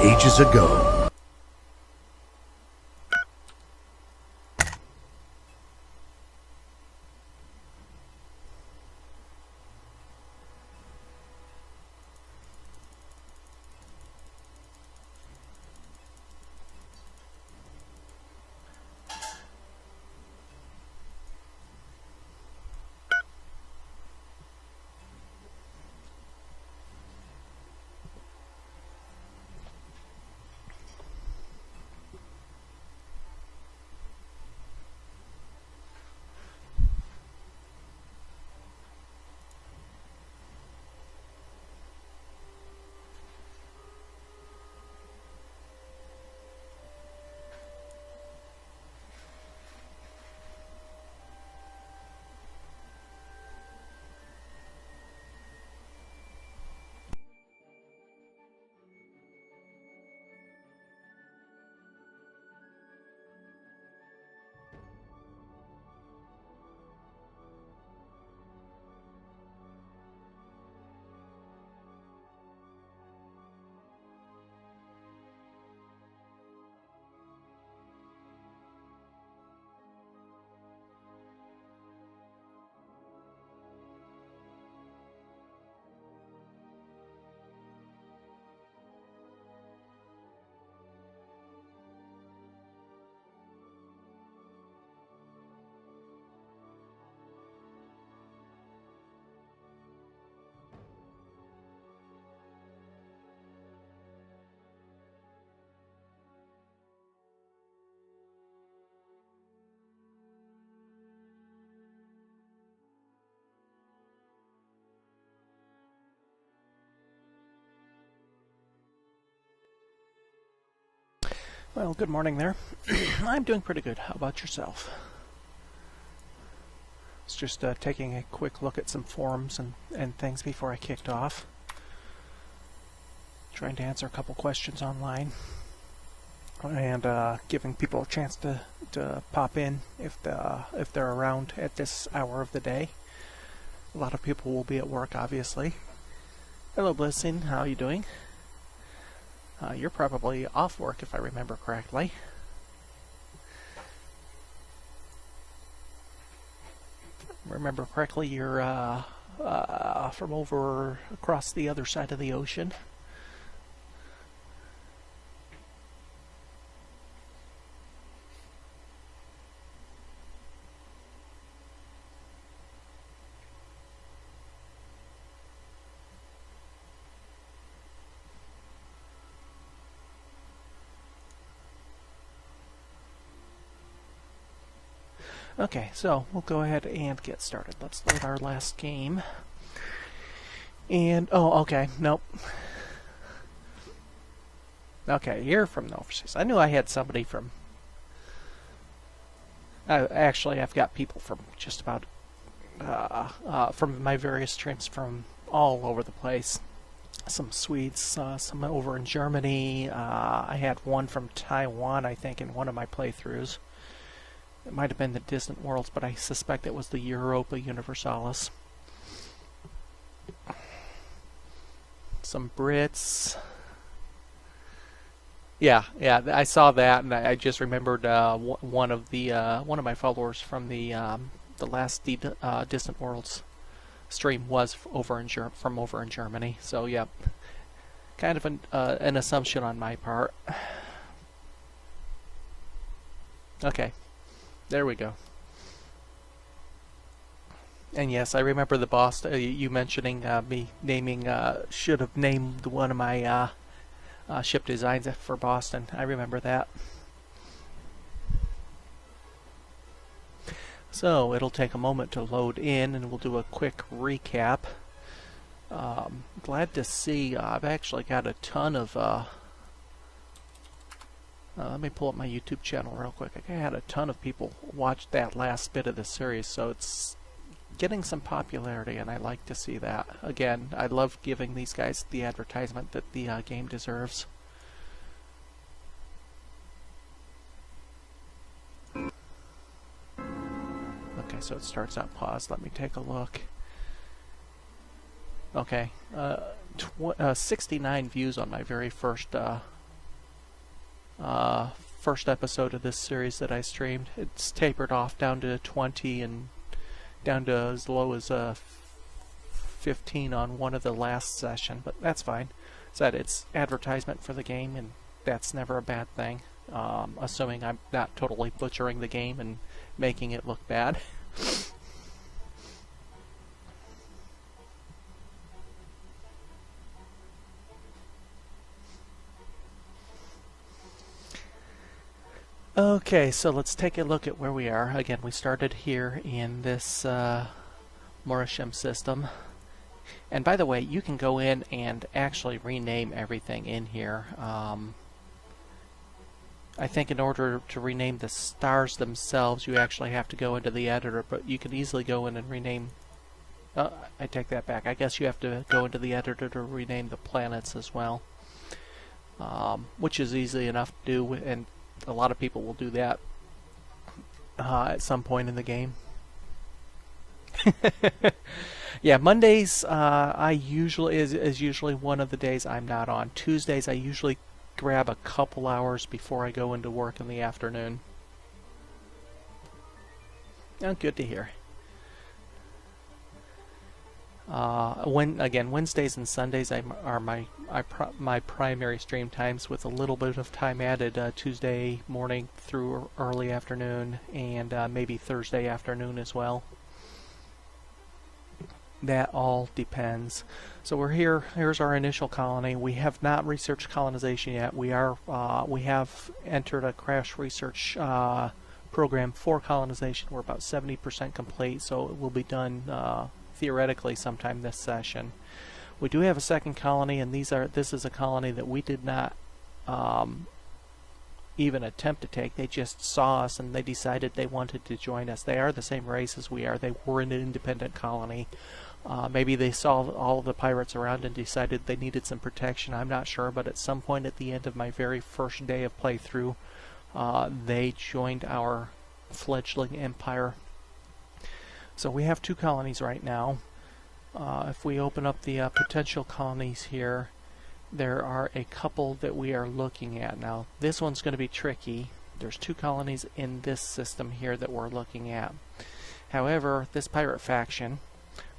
ages ago. Well, good morning there. I'm doing pretty good. How about yourself? It's just taking a quick look at some forums and things before I kicked off. Trying to answer a couple questions online. And giving people a chance to pop in if they're around at this hour of the day. A lot of people will be at work, obviously. Hello, Blessing. How are you doing? You're probably off work, if I remember correctly. Remember correctly, you're from over across the other side of the ocean. Okay, so we'll go ahead and get started. Let's load our last game. And, oh, okay, nope. Okay, you're from the overseas. I knew I had somebody from... actually, I've got people from just about... from my various streams from all over the place. Some Swedes, some over in Germany. I had one from Taiwan, I think, in one of my playthroughs. It might have been the Distant Worlds, but I suspect it was the Europa Universalis. Some Brits. Yeah, I saw that, and I just remembered one of my followers from the last Distant Worlds stream was from over in Germany. So yeah, kind of an assumption on my part. Okay. There we go. And yes, I remember the boss, you mentioning me naming, should have named one of my ship designs for Boston. I remember that. So, it'll take a moment to load in, and we'll do a quick recap. Glad to see, I've actually got a ton of... let me pull up my YouTube channel real quick. I had a ton of people watch that last bit of the series, so it's getting some popularity, and I like to see that. Again, I love giving these guys the advertisement that the game deserves. Okay, so it starts out paused. Let me take a look. Okay, 69 views on my very first first episode of this series that I streamed. It's tapered off down to 20 and down to as low as 15 on one of the last session, but that's fine. It's advertisement for the game, and that's never a bad thing, assuming I'm not totally butchering the game and making it look bad. Okay, so let's take a look at where we are. Again, we started here in this Morisham system. And by the way, you can go in and actually rename everything in here. I think in order to rename the stars themselves, you actually have to go into the editor, but you can easily go in and rename... I take that back. I guess you have to go into the editor to rename the planets as well, which is easy enough to do, and a lot of people will do that at some point in the game. Yeah, Mondays I usually is usually one of the days I'm not on. Tuesdays I usually grab a couple hours before I go into work in the afternoon. Oh, good to hear. Wednesdays and Sundays are my primary stream times, with a little bit of time added Tuesday morning through early afternoon, and maybe Thursday afternoon as well. That all depends. So we're here. Here's our initial colony. We have not researched colonization yet. We have entered a crash research program for colonization. We're about 70% complete, so it will be done theoretically sometime this session. We do have a second colony, and this is a colony that we did not even attempt to take. They just saw us and they decided they wanted to join us. They are the same race as we are. They were an independent colony. Maybe they saw all of the pirates around and decided they needed some protection. I'm not sure, but at some point at the end of my very first day of playthrough, they joined our fledgling empire. So we have 2 colonies right now. If we open up the potential colonies here, there are a couple that we are looking at. Now, this one's going to be tricky. There's 2 colonies in this system here that we're looking at. However, this pirate faction,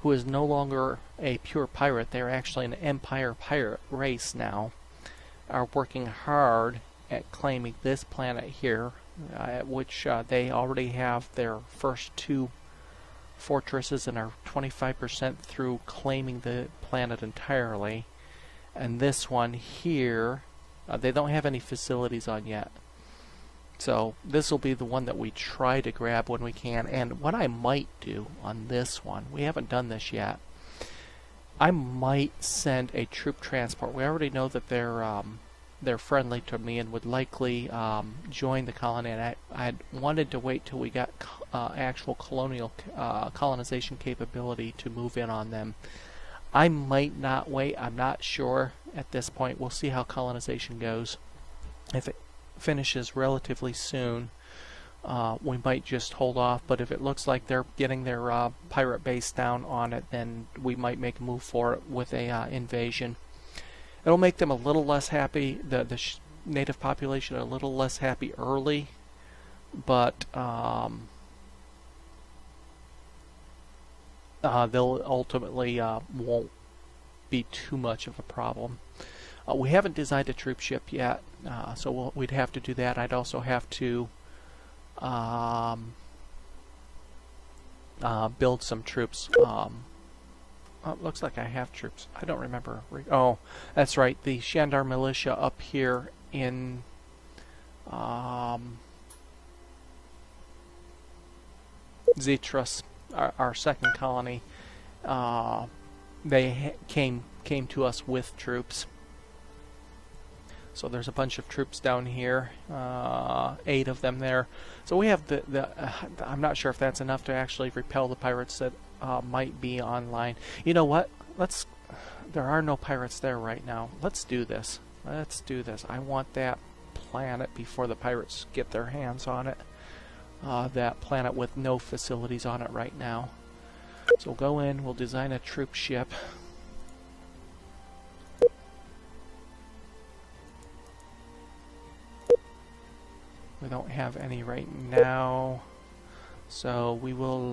who is no longer a pure pirate, they're actually an empire pirate race now, are working hard at claiming this planet here, at which they already have their first 2 fortresses and are 25% through claiming the planet entirely. And this one here, they don't have any facilities on yet. So this will be the one that we try to grab when we can. And what I might do on this one, we haven't done this yet, I might send a troop transport. We already know that they're friendly to me and would likely join the colony. And I wanted to wait till we got actual colonization capability to move in on them. I might not wait. I'm not sure at this point. We'll see how colonization goes. If it finishes relatively soon, we might just hold off. But if it looks like they're getting their pirate base down on it, then we might make a move for it with a invasion. It'll make them a little less happy, the native population a little less happy early, but they'll ultimately won't be too much of a problem. We haven't designed a troop ship yet, so we'd have to do that. I'd also have to build some troops. It looks like I have troops. I don't remember. Oh, that's right. The Shandar militia up here in Zetras, our second colony, they came to us with troops. So there's a bunch of troops down here, 8 of them there. So we have I'm not sure if that's enough to actually repel the pirates that might be online. You know what? There are no pirates there right now. Let's do this. I want that planet before the pirates get their hands on it. That planet with no facilities on it right now. So we'll go in, we'll design a troop ship. We don't have any right now, so we will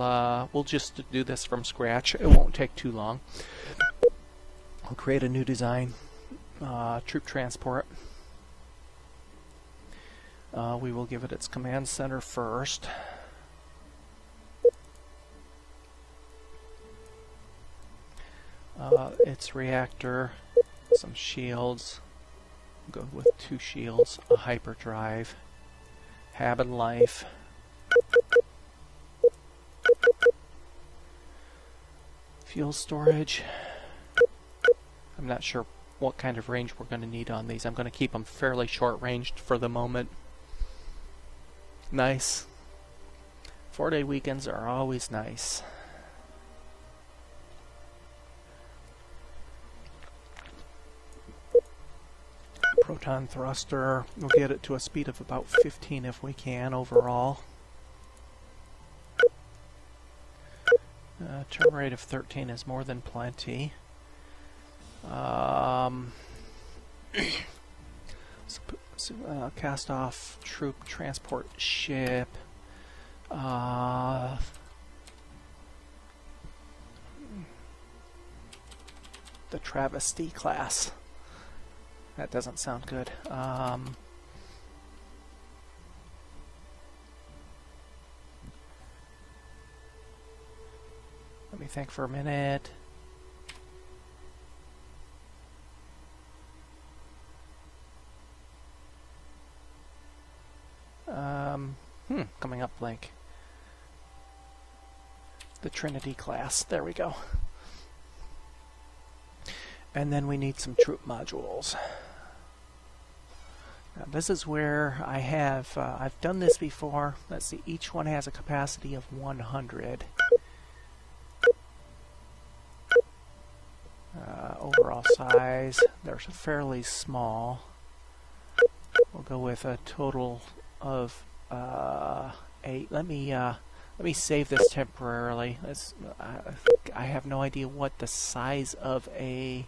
we'll just do this from scratch. It won't take too long. We'll create a new design, troop transport. We will give it its command center first. Its reactor, some shields. Go with 2 shields, a hyperdrive, hab and life. Fuel storage. I'm not sure what kind of range we're going to need on these. I'm going to keep them fairly short ranged for the moment. Nice. 4-day weekends are always nice. Proton thruster, we'll get it to a speed of about 15 if we can overall. Turn rate of 13 is more than plenty. Cast off troop transport ship. The Travesty class. That doesn't sound good. Let me think for a minute. Coming up blank. The Trinity class. There we go. And then we need some troop modules. Now this is where I have, I've done this before. Let's see, each one has a capacity of 100. Overall size, they're fairly small. We'll go with a total of 8. Let me save this temporarily. I have no idea what the size of a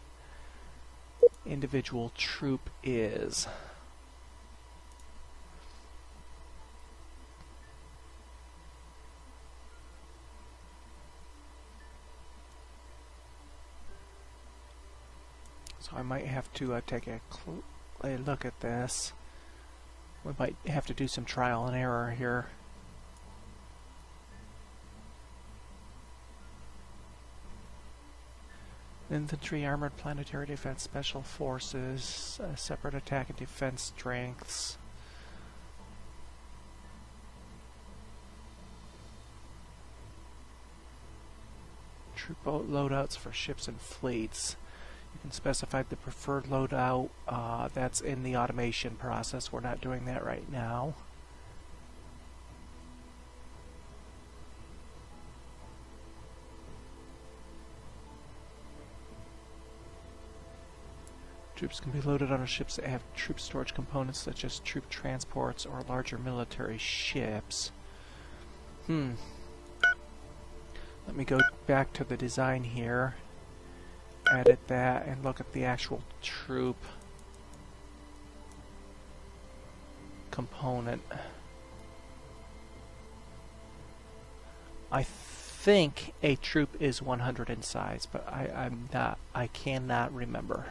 individual troop is. So I might have to take a look at this. We might have to do some trial and error here. Infantry, Armored Planetary Defense, Special Forces, Separate Attack and Defense Strengths. Troop loadouts for ships and fleets. You can specify the preferred loadout. That's in the automation process. We're not doing that right now. Troops can be loaded on ships that have troop storage components such as troop transports or larger military ships. Let me go back to the design here, edit that, and look at the actual troop component. I think a troop is 100 in size, but I cannot remember.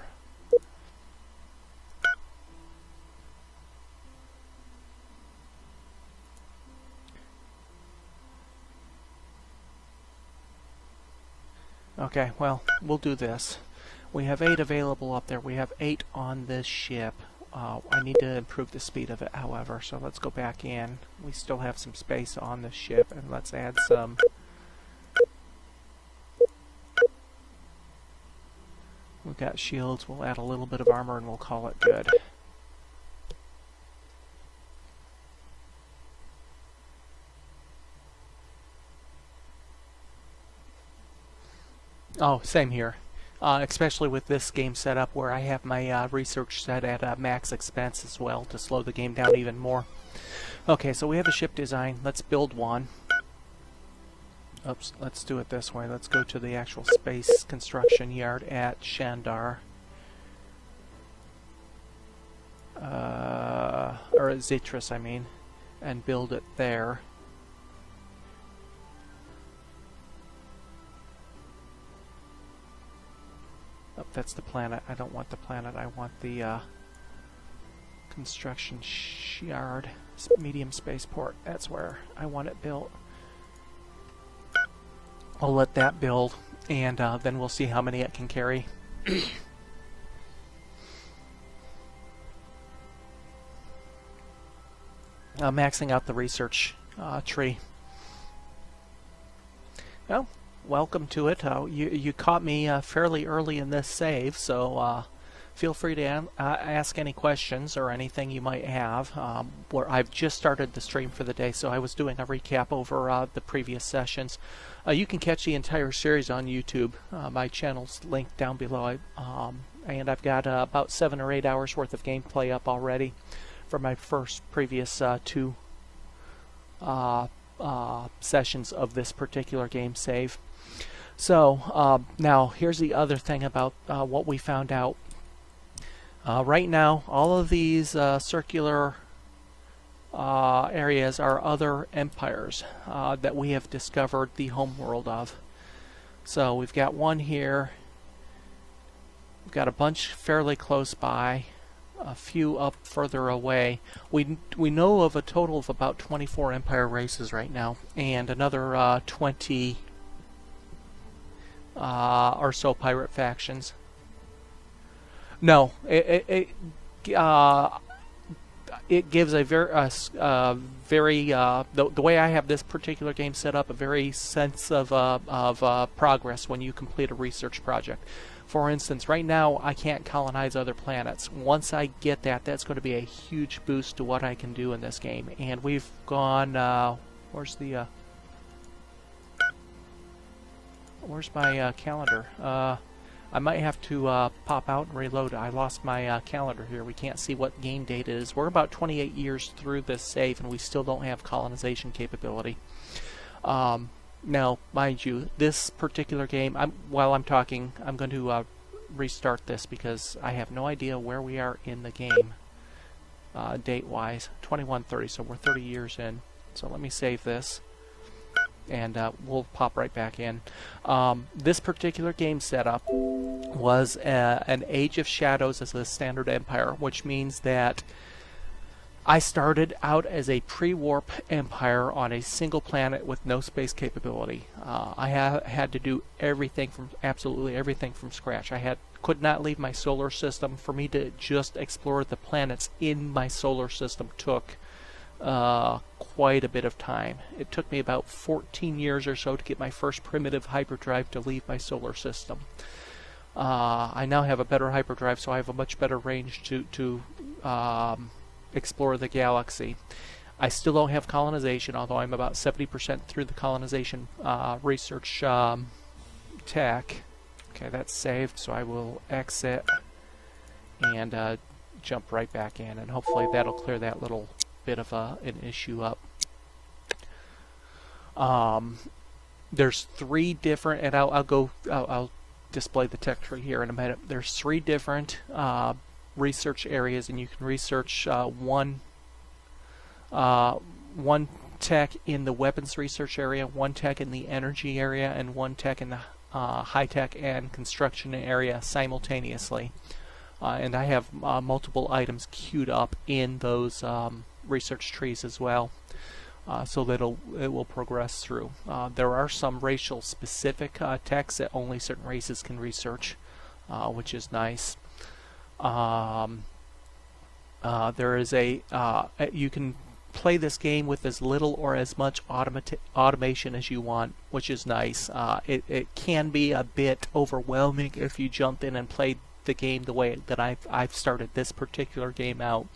Okay, well, we'll do this. We have 8 available up there. We have 8 on this ship. I need to improve the speed of it, however, so let's go back in. We still have some space on the ship, and let's add some. We've got shields. We'll add a little bit of armor, and we'll call it good. Oh, same here. Especially with this game setup where I have my research set at max expense as well to slow the game down even more. Okay, so we have a ship design. Let's build one. Oops, let's do it this way. Let's go to the actual space construction yard at Shandar. Or at Zitris, I mean. and build it there. Oh, that's the planet. I don't want the planet. I want the construction yard, medium spaceport. That's where I want it built. I'll let that build, and then we'll see how many it can carry. Maxing out the research tree. Well, welcome to it. You caught me fairly early in this save, so feel free to ask any questions or anything you might have. Where I've just started the stream for the day, so I was doing a recap over the previous sessions. You can catch the entire series on YouTube. My channel's linked down below, and I've got about 7 or 8 hours worth of gameplay up already for my previous 2 sessions of this particular game save. So now here's the other thing about what we found out. Right now, all of these circular areas are other empires that we have discovered the homeworld of. So we've got one here. We've got a bunch fairly close by, a few up further away. We know of a total of about 24 empire races right now, and another 20 or so pirate factions. No, it gives a very the way I have this particular game set up, a very sense of progress when you complete a research project. For instance, right now I can't colonize other planets. Once I get that, that's going to be a huge boost to what I can do in this game. And we've gone. Where's my calendar? I might have to pop out and reload. I lost my calendar here. We can't see what game date it is. We're about 28 years through this save, and we still don't have colonization capability. Now, mind you, this particular game, while I'm talking, I'm going to restart this because I have no idea where we are in the game date-wise. 2130, so we're 30 years in. So let me save this, and we'll pop right back in. This particular game setup was an Age of Shadows as a standard empire, which means that I started out as a pre-warp empire on a single planet with no space capability. I had to do absolutely everything from scratch. Could not leave my solar system. For me to just explore the planets in my solar system took quite a bit of time. It took me about 14 years or so to get my first primitive hyperdrive to leave my solar system. I now have a better hyperdrive, so I have a much better range to explore the galaxy. I still don't have colonization, although I'm about 70% through the colonization research tech. Okay, that's saved, so I will exit and jump right back in, and hopefully that'll clear that little bit of an issue up. There's 3 different, and I'll display the tech tree here in a minute. There's 3 different research areas, and you can research one tech in the weapons research area, 1 tech in the energy area, and 1 tech in the high tech and construction area simultaneously. And I have multiple items queued up in those research trees as well, so that it will progress through. There are some racial specific techs that only certain races can research, which is nice. There is you can play this game with as little or as much automation as you want, which is nice. It can be a bit overwhelming if you jump in and play the game the way that I've started this particular game out.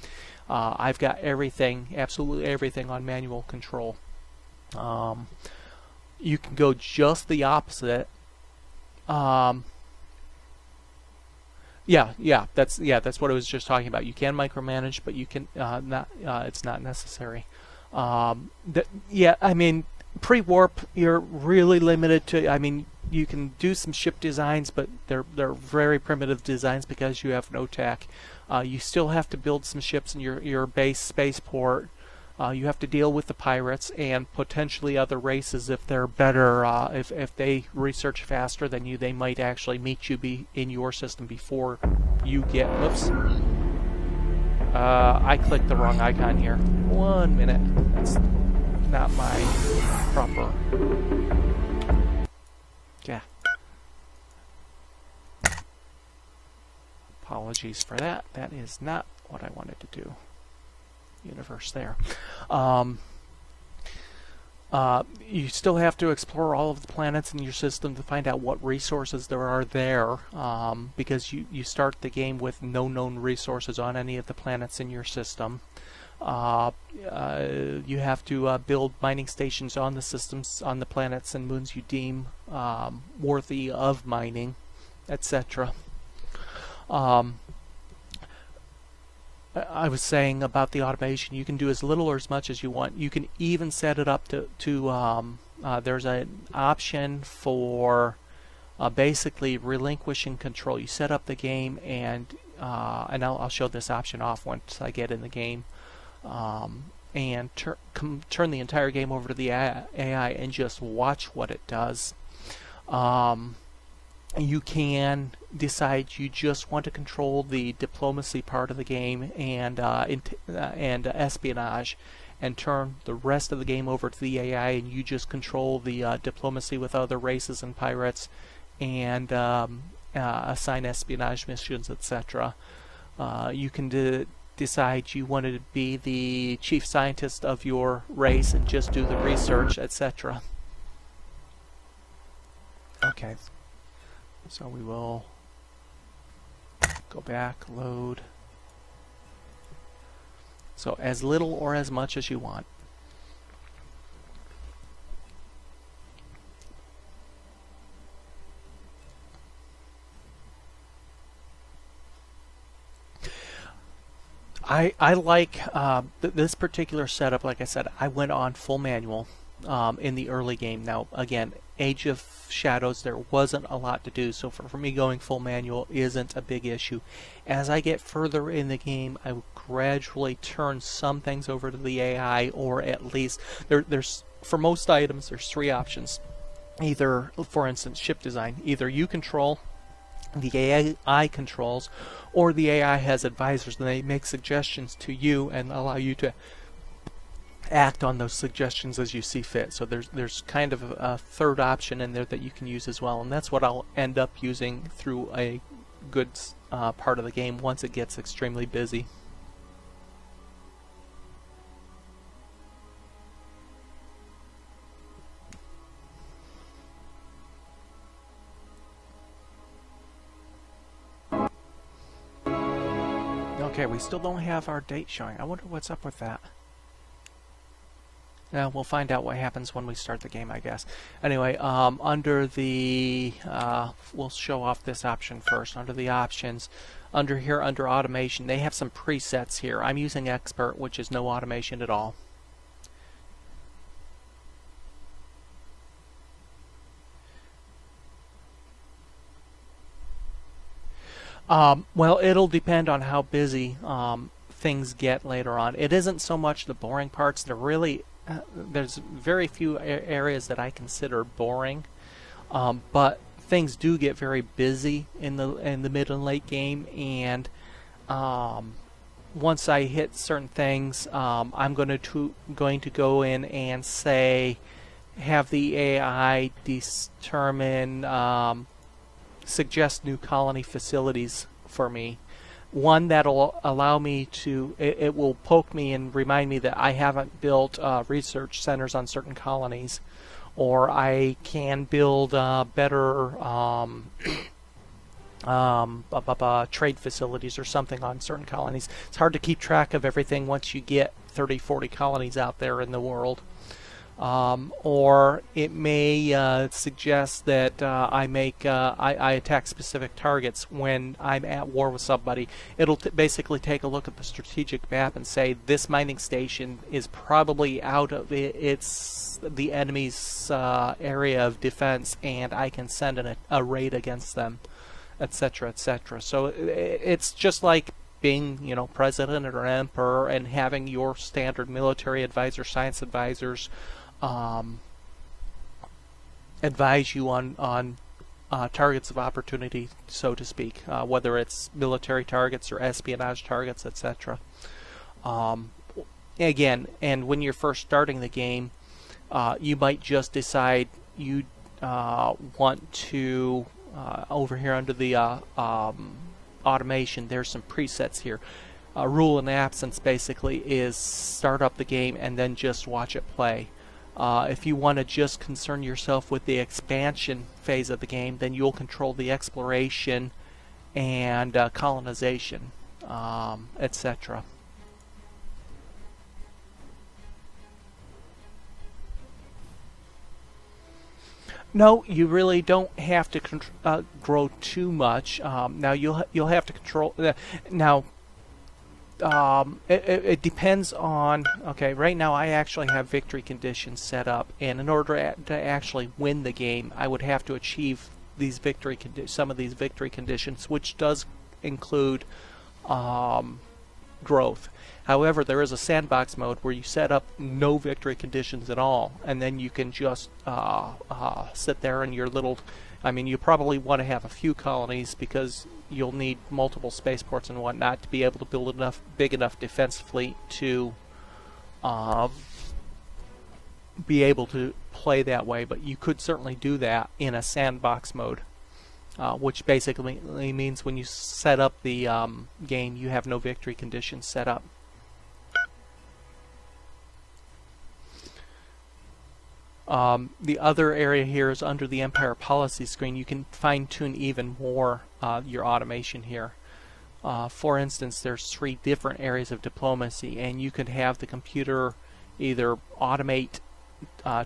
I've got absolutely everything on manual control. You can go just the opposite. That's what I was just talking about. You can micromanage, but you can not. It's not necessary. Pre-warp, you're really limited to. You can do some ship designs, but they're very primitive designs because you have no tech. You still have to build some ships in your base spaceport, You have to deal with the pirates and potentially other races if they're better. If they research faster than you, they might actually meet you in your system before you get. Whoops. I clicked the wrong icon here. 1 minute. That's not my proper. Yeah. Apologies for that. That is not what I wanted to do. Universe there. You still have to explore all of the planets in your system to find out what resources there are there, because you start the game with no known resources on any of the planets in your system. You have to build mining stations on the systems, on the planets and moons you deem worthy of mining, etc. I was saying about the automation, you can do as little or as much as you want. You can even set it up to there's an option for basically relinquishing control. You set up the game and I'll show this option off once I get in the game, and turn the entire game over to the AI and just watch what it does. You can decide you just want to control the diplomacy part of the game and espionage, and turn the rest of the game over to the AI, and you just control the diplomacy with other races and pirates, and assign espionage missions, etc. You can decide you want to be the chief scientist of your race and just do the research, etc. Okay. So we will go back, load. So as little or as much as you want. I like this particular setup. Like I said, I went on full manual in the early game. Now again, Age of Shadows, there wasn't a lot to do, so for me going full manual isn't a big issue. As I get further in the game, I will gradually turn some things over to the AI, or at least there's for most items there's three options. Either, for instance, ship design, either you control, the AI controls, or the AI has advisors and they make suggestions to you and allow you to act on those suggestions as you see fit. So there's kind of a third option in there that you can use as well, and that's what I'll end up using through a good part of the game once it gets extremely busy. Okay, we still don't have our date showing. I wonder what's up with that. We'll find out what happens when we start the game, I guess. Anyway, under the, we'll show off this option first. Under the options, under here, under automation, they have some presets here. I'm using Expert, which is no automation at all. Well, it'll depend on how busy things get later on. It isn't so much the boring parts. There's very few areas that I consider boring, but things do get very busy in the mid and late game, and once I hit certain things, I'm going to go in and say, have the AI determine, suggest new colony facilities for me. One that'll allow me to, it will poke me and remind me that I haven't built research centers on certain colonies, or I can build better trade facilities or something on certain colonies. It's hard to keep track of everything once you get 30-40 colonies out there in the world. Or it may suggest that I attack specific targets when I'm at war with somebody. It'll basically take a look at the strategic map and say this mining station is probably out of the enemy's area of defense, and I can send a raid against them, etc., etc. So it's just like being, president or emperor, and having your standard military advisor, science advisors advise you on targets of opportunity, so to speak, whether it's military targets or espionage targets, etc. Again, and when you're first starting the game, you might just decide you want to, over here under the automation, there's some presets here. Rule in absence basically is start up the game and then just watch it play. If you want to just concern yourself with the expansion phase of the game, then you'll control the exploration and colonization, etc. No, you really don't have to grow too much. Now you'll have to control. Now it depends on. Okay, right now I actually have victory conditions set up, and in order to actually win the game, I would have to achieve these some of these victory conditions, which does include growth. However, there is a sandbox mode where you set up no victory conditions at all, and then you can just sit there in your little. I mean, you probably want to have a few colonies because you'll need multiple spaceports and whatnot to be able to build big enough defense fleet to be able to play that way. But you could certainly do that in a sandbox mode, which basically means when you set up the game, you have no victory conditions set up. The other area here is under the Empire Policy screen. You can fine-tune even more your automation here. For instance, there's 3 different areas of diplomacy, and you could have the computer either automate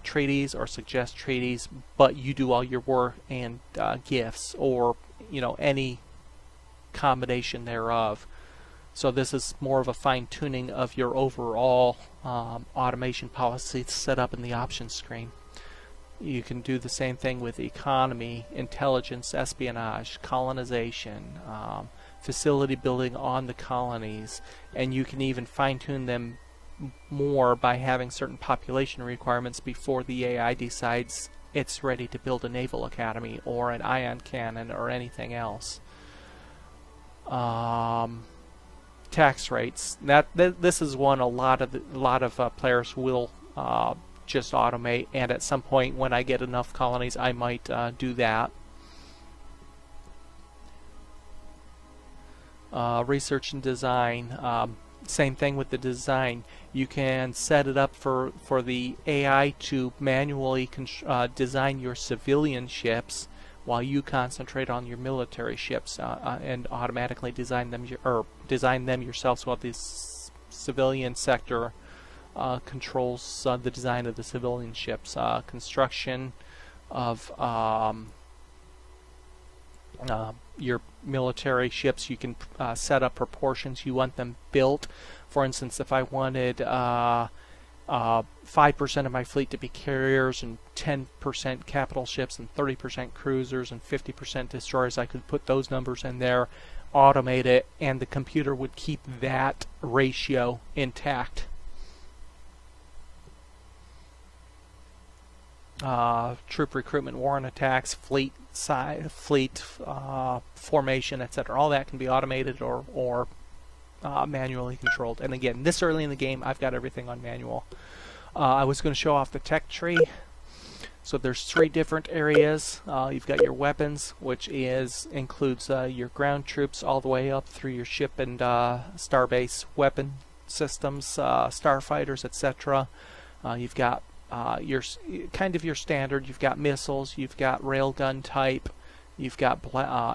treaties or suggest treaties, but you do all your work and gifts, or any combination thereof. So this is more of a fine-tuning of your overall automation policy set up in the options screen. You can do the same thing with economy, intelligence, espionage, colonization, facility building on the colonies, and you can even fine-tune them more by having certain population requirements before the AI decides it's ready to build a naval academy or an ion cannon or anything else. Tax rates. This is one a lot of players will just automate, and at some point when I get enough colonies, I might do that. Research and design. Same thing with the design. You can set it up for the AI to manually design your civilian ships while you concentrate on your military ships and automatically design them yourselves, while the civilian sector controls the design of the civilian ships. Construction of your military ships, you can set up proportions you want them built. For instance, if I wanted 5% of my fleet to be carriers and 10% capital ships and 30% cruisers and 50% destroyers, I could put those numbers in there, automate it, and the computer would keep that ratio intact. Troop recruitment, warrant attacks, fleet size, formation, etc. All that can be automated or manually controlled. And again, this early in the game, I've got everything on manual. I was going to show off the tech tree. So there's 3 different areas. You've got your weapons, which includes your ground troops all the way up through your ship and starbase weapon systems, starfighters, etc. You've got your standard. You've got missiles. You've got railgun type. You've got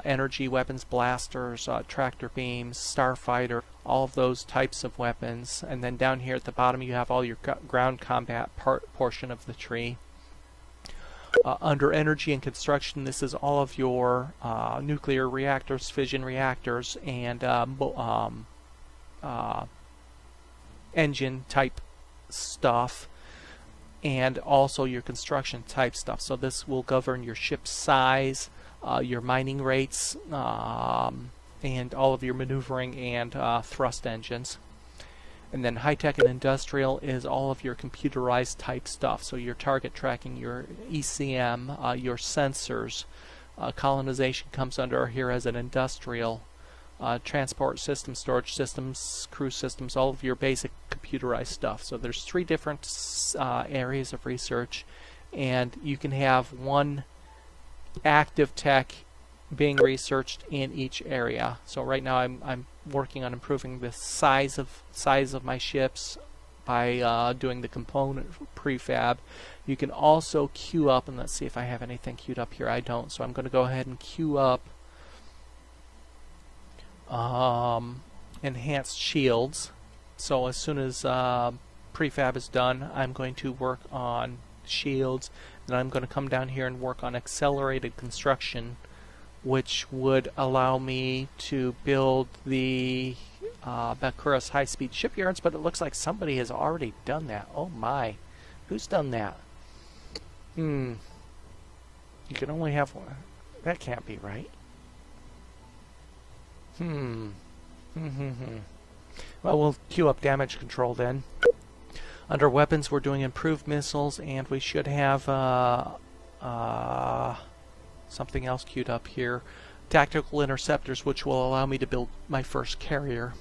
energy weapons, blasters, tractor beams, starfighter, all of those types of weapons. And then down here at the bottom, you have all your ground combat portion of the tree. Under energy and construction, this is all of your nuclear reactors, fission reactors, and engine type stuff, and also your construction type stuff. So this will govern your ship size, your mining rates, and all of your maneuvering and thrust engines. And then high-tech and industrial is all of your computerized type stuff. So your target tracking, your ECM, your sensors. Colonization comes under here as an industrial. Transport systems, storage systems, crew systems, all of your basic computerized stuff. So there's 3 different areas of research, and you can have one active tech being researched in each area. So right now I'm working on improving the size of my ships by doing the component prefab. You can also queue up, and let's see if I have anything queued up here. I don't, so I'm going to go ahead and queue up enhanced shields. So as soon as prefab is done, I'm going to work on shields, and I'm going to come down here and work on accelerated construction, which would allow me to build the Bakuras high-speed shipyards, but it looks like somebody has already done that. Oh my. Who's done that? You can only have one. That can't be right. Well, we'll queue up damage control then. Under weapons, we're doing improved missiles, and we should have something else queued up here. Tactical interceptors, which will allow me to build my first carrier.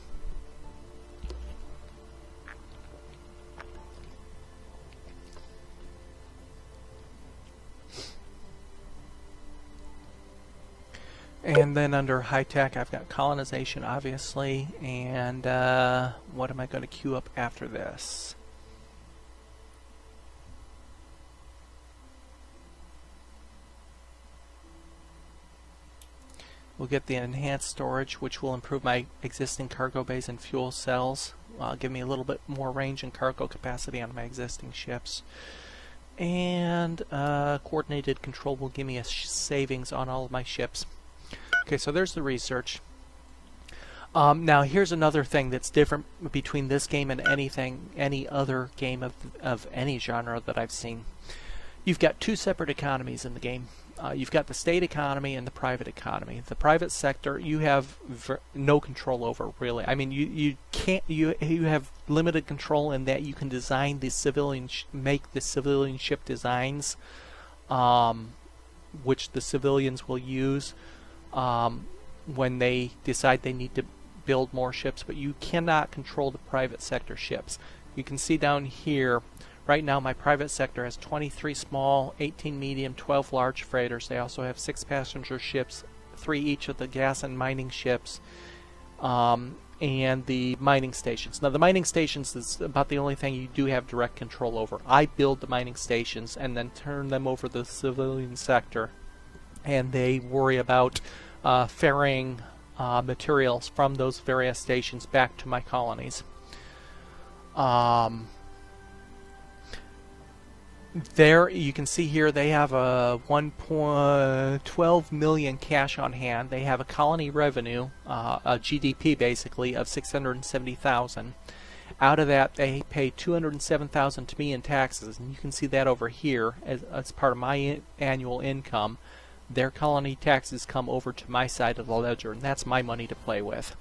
And then under high-tech, I've got colonization, obviously, and what am I going to queue up after this? We'll get the enhanced storage, which will improve my existing cargo bays and fuel cells, give me a little bit more range and cargo capacity on my existing ships. And coordinated control will give me a savings on all of my ships. Okay, so there's the research. Now here's another thing that's different between this game and any other game of any genre that I've seen. You've got 2 separate economies in the game. You've got the state economy and the private economy. The private sector you have no control over, really. I mean, you have limited control in that you can design the civilian make the civilian ship designs, which the civilians will use when they decide they need to build more ships, but you cannot control the private sector ships. You can see down here, right now my private sector has 23 small, 18 medium, 12 large freighters. They also have 6 passenger ships, 3 each of the gas and mining ships, and the mining stations. Now the mining stations is about the only thing you do have direct control over. I build the mining stations and then turn them over to the civilian sector, and they worry about ferrying materials from those various stations back to my colonies. There you can see here they have a 1.12 million cash on hand. They have a colony revenue, a GDP basically, of 670,000. Out of that, they pay 207,000 to me in taxes, and you can see that over here as part of my annual income. Their colony taxes come over to my side of the ledger, and that's my money to play with.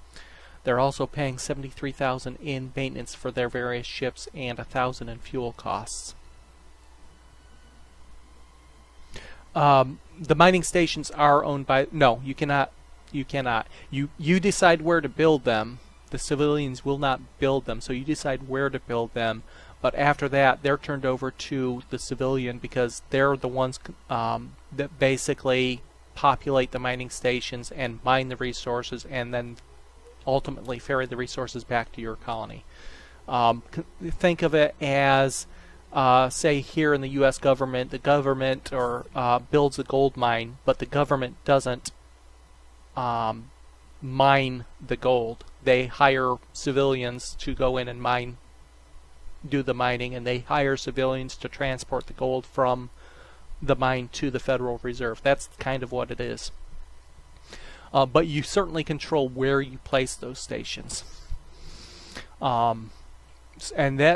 They're also paying 73,000 in maintenance for their various ships and 1,000 in fuel costs. The mining stations are owned by... No, you cannot. You cannot. You decide where to build them. The civilians will not build them, so you decide where to build them. But after that, they're turned over to the civilian because they're the ones that basically populate the mining stations and mine the resources and then ultimately ferry the resources back to your colony. Think of it as, say here in the U.S. government, the government builds a gold mine, but the government doesn't mine the gold. They hire civilians to go in and do the mining, and they hire civilians to transport the gold from the mine to the Federal Reserve. That's kind of what it is. But you certainly control where you place those stations. And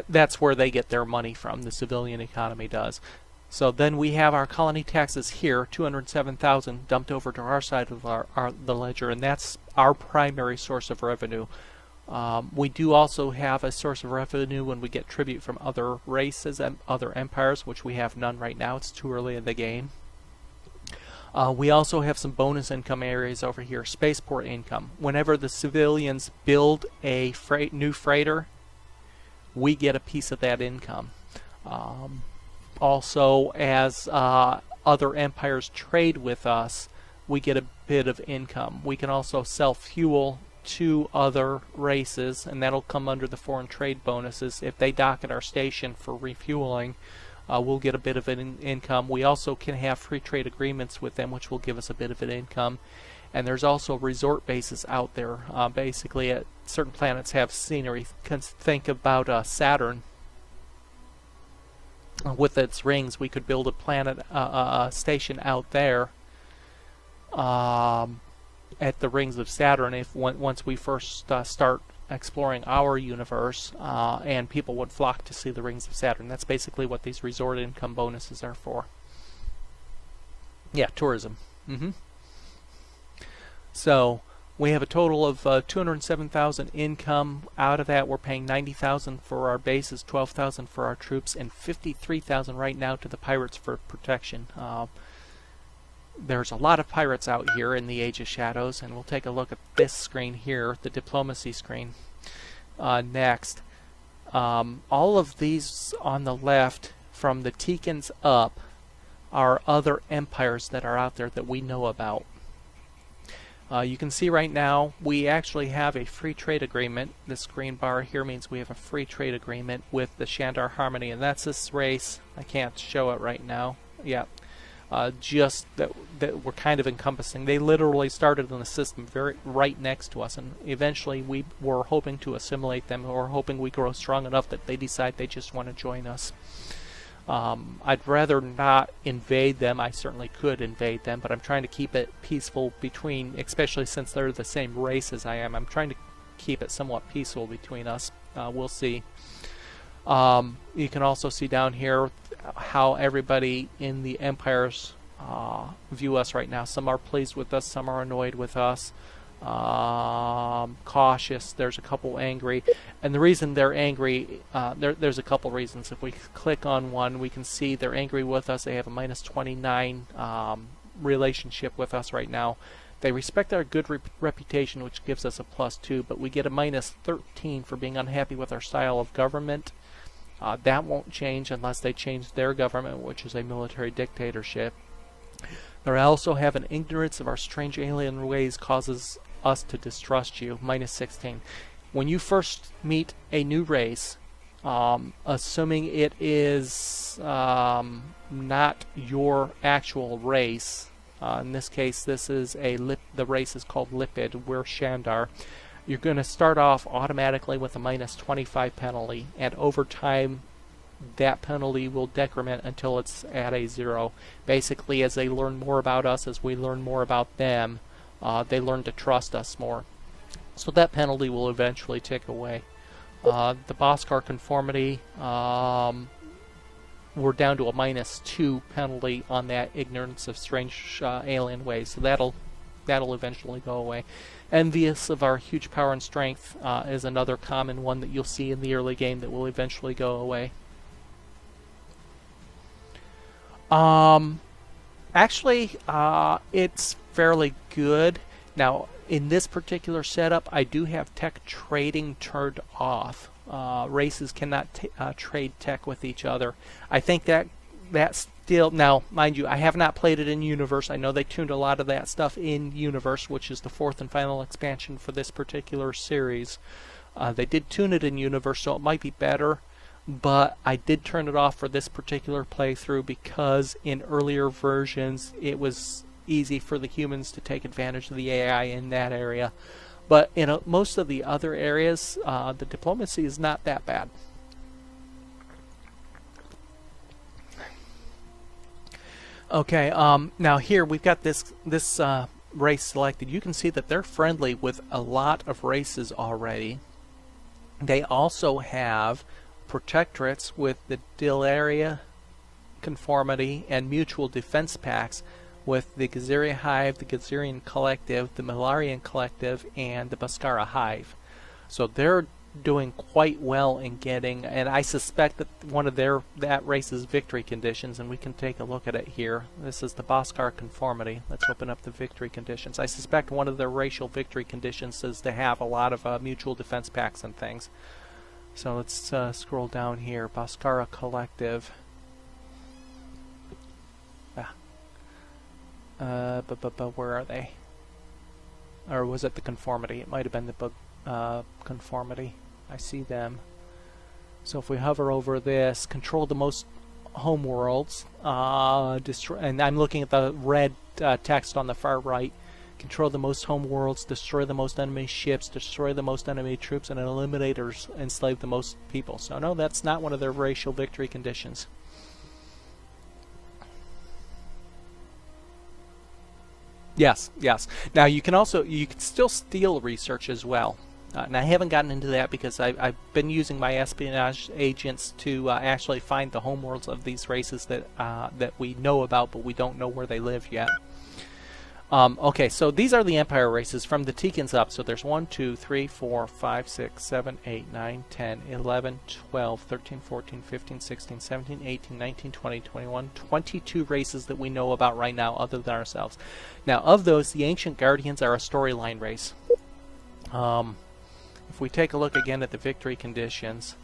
that's where they get their money from, the civilian economy does. So then we have our colony taxes here, 207,000 dumped over to our side of the ledger, and that's our primary source of revenue. We do also have a source of revenue when we get tribute from other races and other empires, which we have none right now. It's too early in the game. We also have some bonus income areas over here. Spaceport income. Whenever the civilians build a new freighter, we get a piece of that income. Also, as other empires trade with us, we get a bit of income. We can also sell fuel to other races, and that'll come under the foreign trade bonuses. If they dock at our station for refueling, we'll get a bit of an income. We also can have free trade agreements with them, which will give us a bit of an income. And there's also resort bases out there. Basically, certain planets have scenery. Think about Saturn. With its rings, we could build a planet, station out there at the rings of Saturn. Once we first start exploring our universe, and people would flock to see the rings of Saturn. That's basically what these resort income bonuses are for. Yeah, tourism. So we have a total of 207,000 income. Out of that, we're paying 90,000 for our bases, 12,000 for our troops, and 53,000 right now to the pirates for protection. There's a lot of pirates out here in the Age of Shadows, and we'll take a look at this screen here, the diplomacy screen, next. All of these on the left, from the Teekans up, are other empires that are out there that we know about. You can see right now we actually have a free trade agreement. This green bar here means we have a free trade agreement with the Shandar Harmony, and that's this race. I can't show it right now. Yeah, just that we're kind of encompassing. They literally started in the system right next to us, and eventually we were hoping to assimilate them, or hoping we grow strong enough that they decide they just want to join us. I'd rather not invade them. I certainly could invade them, but I'm trying to keep it peaceful between, especially since they're the same race as I am. I'm trying to keep it somewhat peaceful between us. We'll see. You can also see down here how everybody in the empires view us right now. Some are pleased with us, some are annoyed with us. Cautious, there's a couple angry, and the reason they're angry, there's a couple reasons. If we click on one, we can see they're angry with us. They have a minus 29 relationship with us right now. They respect our good reputation, which gives us a +2, but we get a minus 13 for being unhappy with our style of government. That won't change unless they change their government, which is a military dictatorship. They also have an ignorance of our strange alien ways causes us to distrust you, minus 16. When you first meet a new race, assuming it is not your actual race, in this case this is the race is called Lipid, we're Shandar, you're going to start off automatically with a minus 25 penalty, and over time that penalty will decrement until it's at a 0. Basically, as they learn more about us, as we learn more about them, they learn to trust us more. So that penalty will eventually tick away. The Bhaskar conformity, we're down to a minus 2 penalty on that ignorance of strange alien ways. So that'll eventually go away. Envious of our huge power and strength is another common one that you'll see in the early game that will eventually go away. Actually, it's fairly good. Now, in this particular setup, I do have tech trading turned off. Races cannot trade tech with each other. I think that's still, now, mind you, I have not played it in Universe. I know they tuned a lot of that stuff in Universe, which is the 4th and final expansion for this particular series. They did tune it in Universe, so it might be better. But I did turn it off for this particular playthrough because in earlier versions it was easy for the humans to take advantage of the AI in that area. But in most of the other areas, the diplomacy is not that bad. Okay, now here we've got this race selected. You can see that they're friendly with a lot of races already. They also have protectorates with the Dilaria, Conformity, and Mutual Defense packs with the Gazeria Hive, the Gazerian Collective, the Malarian Collective, and the Bhaskara Hive. So they're doing quite well in getting, and I suspect that one of that race's victory conditions, and we can take a look at it here. This is the Bhaskara Conformity. Let's open up the victory conditions. I suspect one of their racial victory conditions is to have a lot of mutual defense packs and things. So let's scroll down here. Bhaskara Collective. But where are they? Or was it the Conformity? It might have been the Conformity. I see them. So if we hover over this, control the most homeworlds, destroy, and I'm looking at the red text on the far right. Control the most homeworlds, destroy the most enemy ships, destroy the most enemy troops, and eliminate or enslave the most people. So no, that's not one of their racial victory conditions. Yes, yes. Now you can still steal research as well. And I haven't gotten into that because I've been using my espionage agents to actually find the homeworlds of these races that we know about, but we don't know where they live yet. Okay, so these are the Empire races from the Teekans up. So there's 1, 2, 3, 4, 5, 6, 7, 8, 9, 10, 11, 12, 13, 14, 15, 16, 17, 18, 19, 20, 21, 22 races that we know about right now other than ourselves. Now, of those, the Ancient Guardians are a storyline race. If we take a look again at the victory conditions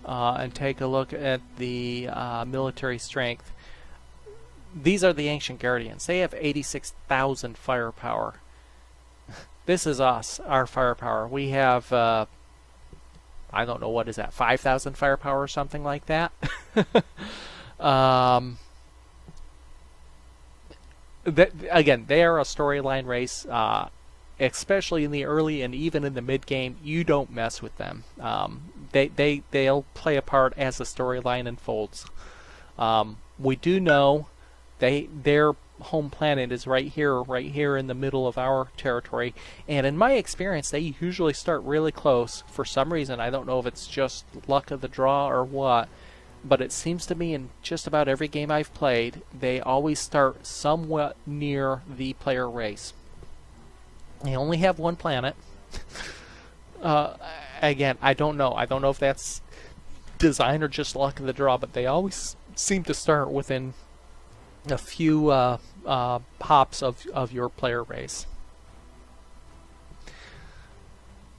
and take a look at the military strength, these are the Ancient Guardians. They have 86,000 firepower. This is us, our firepower. We have, I don't know, what is that, 5,000 firepower or something like that? Again, they are a storyline race. Especially in the early and even in the mid game, you don't mess with them. They'll play a part as the storyline unfolds. We do know their home planet is right here in the middle of our territory, and in my experience, they usually start really close. For some reason, I don't know if it's just luck of the draw or what, but it seems to me in just about every game I've played, they always start somewhat near the player race. They only have one planet. Again, I don't know. I don't know if that's design or just luck of the draw, but they always seem to start within a few hops of your player race.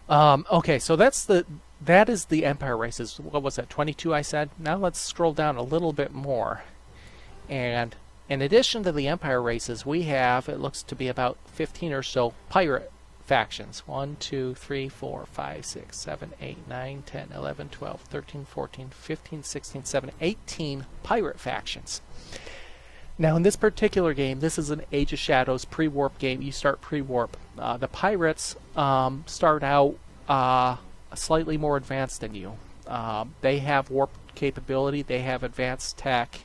Okay, so that is the Empire races. What was that, 22 I said? Now let's scroll down a little bit more. And in addition to the Empire races, we have, it looks to be about 15 or so pirate factions. 1, 2, 3, 4, 5, 6, 7, 8, 9, 10, 11, 12, 13, 14, 15, 16, 17, 18 pirate factions. Now in this particular game, this is an Age of Shadows pre-warp game. You start pre-warp. The pirates start out slightly more advanced than you. They have warp capability, they have advanced tech,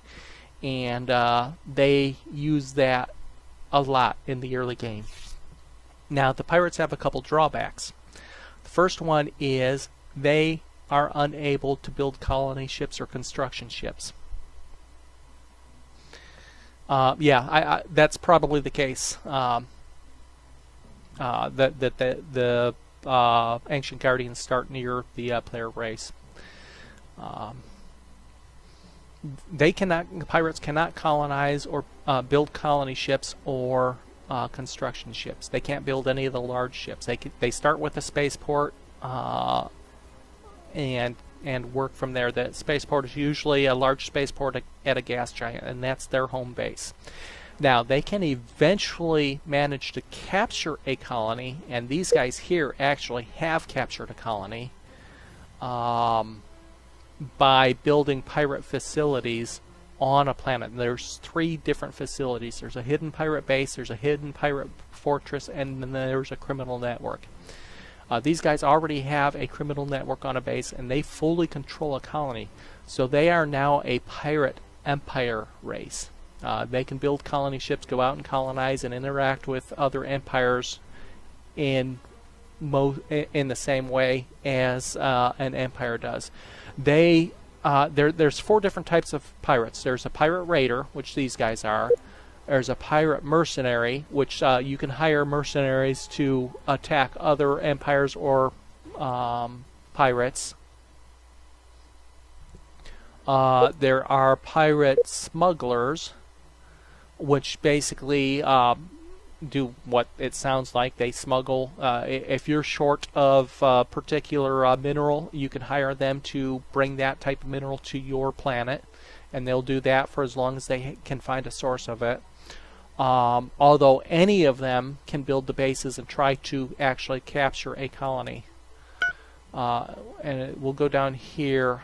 and they use that a lot in the early game. Now the pirates have a couple drawbacks. The first one is they are unable to build colony ships or construction ships. That's probably the case. The Ancient Guardians start near the player race. Pirates cannot colonize or build colony ships or construction ships. They can't build any of the large ships. They start with a spaceport and work from there. The spaceport is usually a large spaceport at a gas giant, and that's their home base. Now, they can eventually manage to capture a colony, and these guys here actually have captured a colony by building pirate facilities on a planet. There's 3 different facilities. There's a hidden pirate base, there's a hidden pirate fortress, and then there's a criminal network. These guys already have a criminal network on a base, and they fully control a colony. So they are now a pirate empire race. They can build colony ships, go out and colonize, and interact with other empires in the same way as an empire does. They there's 4 different types of pirates. There's a pirate raider, which these guys are. There's a pirate mercenary, which you can hire mercenaries to attack other empires or pirates. There are pirate smugglers, which basically do what it sounds like. They smuggle. If you're short of a particular mineral, you can hire them to bring that type of mineral to your planet, and they'll do that for as long as they can find a source of it. Although any of them can build the bases and try to actually capture a colony. And we'll go down here.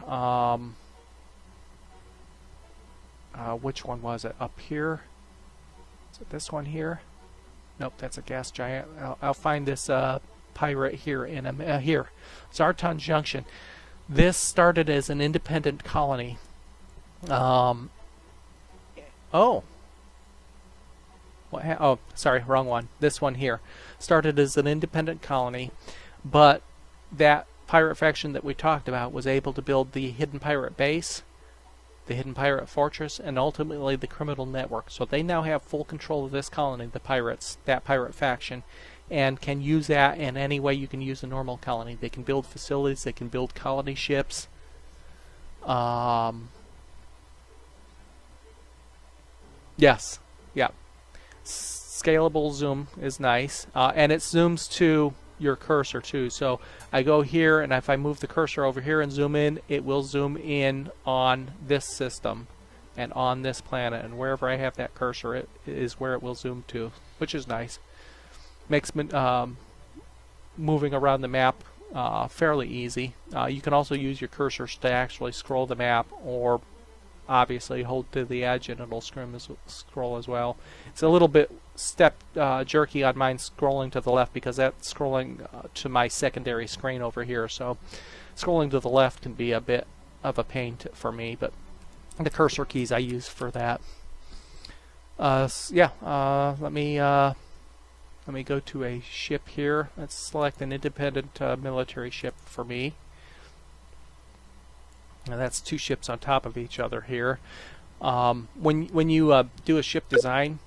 Which one was it? Up here? Is it this one here? Nope, that's a gas giant. I'll find this pirate here in a here. Zartan Junction. This started as an independent colony. Oh, sorry, wrong one. This one here started as an independent colony, but that pirate faction that we talked about was able to build the hidden pirate base, the hidden pirate fortress, and ultimately the criminal network. So they now have full control of this colony, the pirates, that pirate faction, and can use that in any way you can use a normal colony. They can build facilities, they can build colony ships. Yes, yeah. Scalable zoom is nice, and it zooms to your cursor too. So I go here, and if I move the cursor over here and zoom in, it will zoom in on this system and on this planet, and wherever I have that cursor, it is where it will zoom to, which is nice. Makes moving around the map fairly easy. You can also use your cursors to actually scroll the map, or obviously hold to the edge and it'll scroll as well. It's a little bit jerky on mine scrolling to the left because that's scrolling to my secondary screen over here, so scrolling to the left can be a bit of a pain for me, but the cursor keys I use for that. Let me go to a ship here. Let's select an independent military ship for me. Now that's 2 ships on top of each other here. When you do a ship design,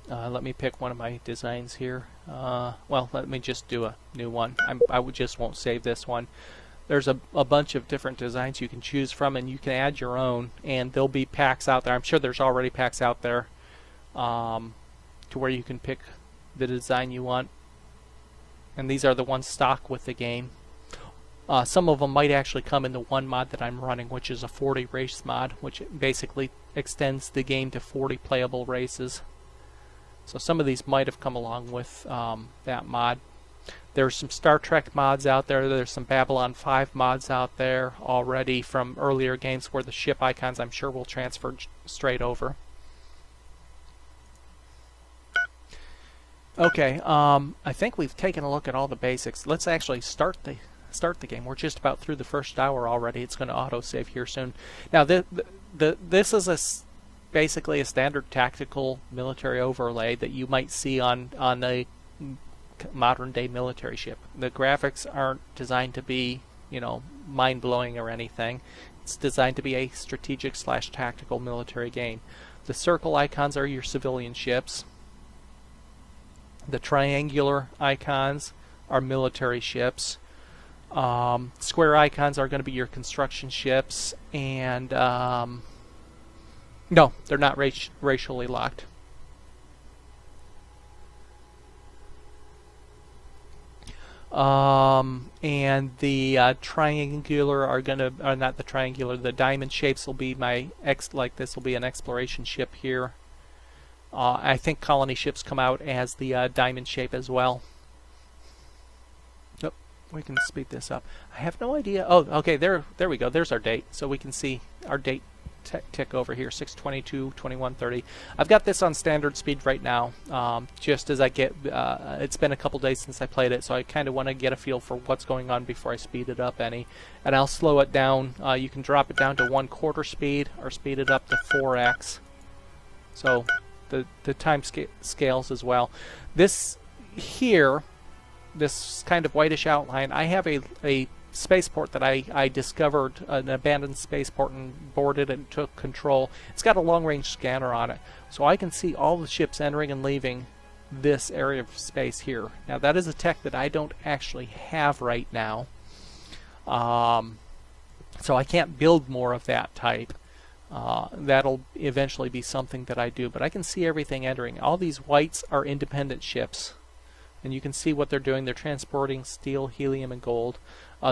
let me pick one of my designs here. Well, let me just do a new one. I just won't save this one. There's a bunch of different designs you can choose from, and you can add your own, and there'll be packs out there. I'm sure there's already packs out there to where you can pick the design you want. And these are the ones stock with the game. Some of them might actually come in the one mod that I'm running, which is a 40 race mod, which basically extends the game to 40 playable races. So some of these might have come along with that mod. There's some Star Trek mods out there. There's some Babylon 5 mods out there already from earlier games where the ship icons I'm sure will transfer straight over. Okay, I think we've taken a look at all the basics. Let's actually start the game. We're just about through the first hour already. It's going to autosave here soon. Now, this is basically a standard tactical military overlay that you might see on a modern-day military ship. The graphics aren't designed to be, mind-blowing or anything. It's designed to be a strategic/tactical military game. The circle icons are your civilian ships. The triangular icons are military ships. Square icons are going to be your construction ships, and no, they're not racially locked. And the triangular are not the triangular. The diamond shapes will be this will be an exploration ship here. I think colony ships come out as the diamond shape as well. Nope, we can speed this up. I have no idea. Oh, okay, there we go. There's our date, so we can see our date tick over here, 6/22/2130. I've got this on standard speed right now, just as I get. It's been a couple days since I played it, so I kind of want to get a feel for what's going on before I speed it up any. And I'll slow it down. You can drop it down to 1/4 speed or speed it up to 4x. So the time scales as well. This here this kind of whitish outline, I have a spaceport that I discovered, an abandoned spaceport, and boarded and took control. It's got a long-range scanner on it, so I can see all the ships entering and leaving this area of space here. Now that is a tech that I don't actually have right now, so I can't build more of that type. That'll eventually be something that I do, but I can see everything entering. All these whites are independent ships, and you can see what they're doing. They're transporting steel, helium, and gold.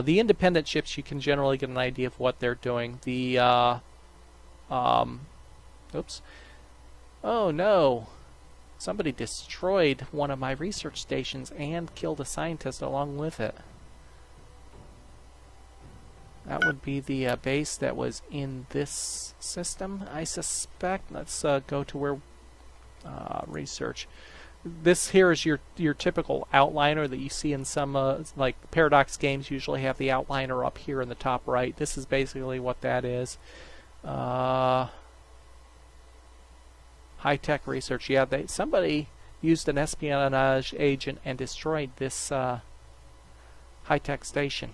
The independent ships, you can generally get an idea of what they're doing. The oops. Oh no! Somebody destroyed one of my research stations and killed a scientist along with it. That would be the base that was in this system, I suspect. Let's go to where research. This here is your typical outliner that you see in some like Paradox games. Usually have the outliner up here in the top right. This is basically what that is. High-tech research. Yeah, somebody used an espionage agent and destroyed this high-tech station.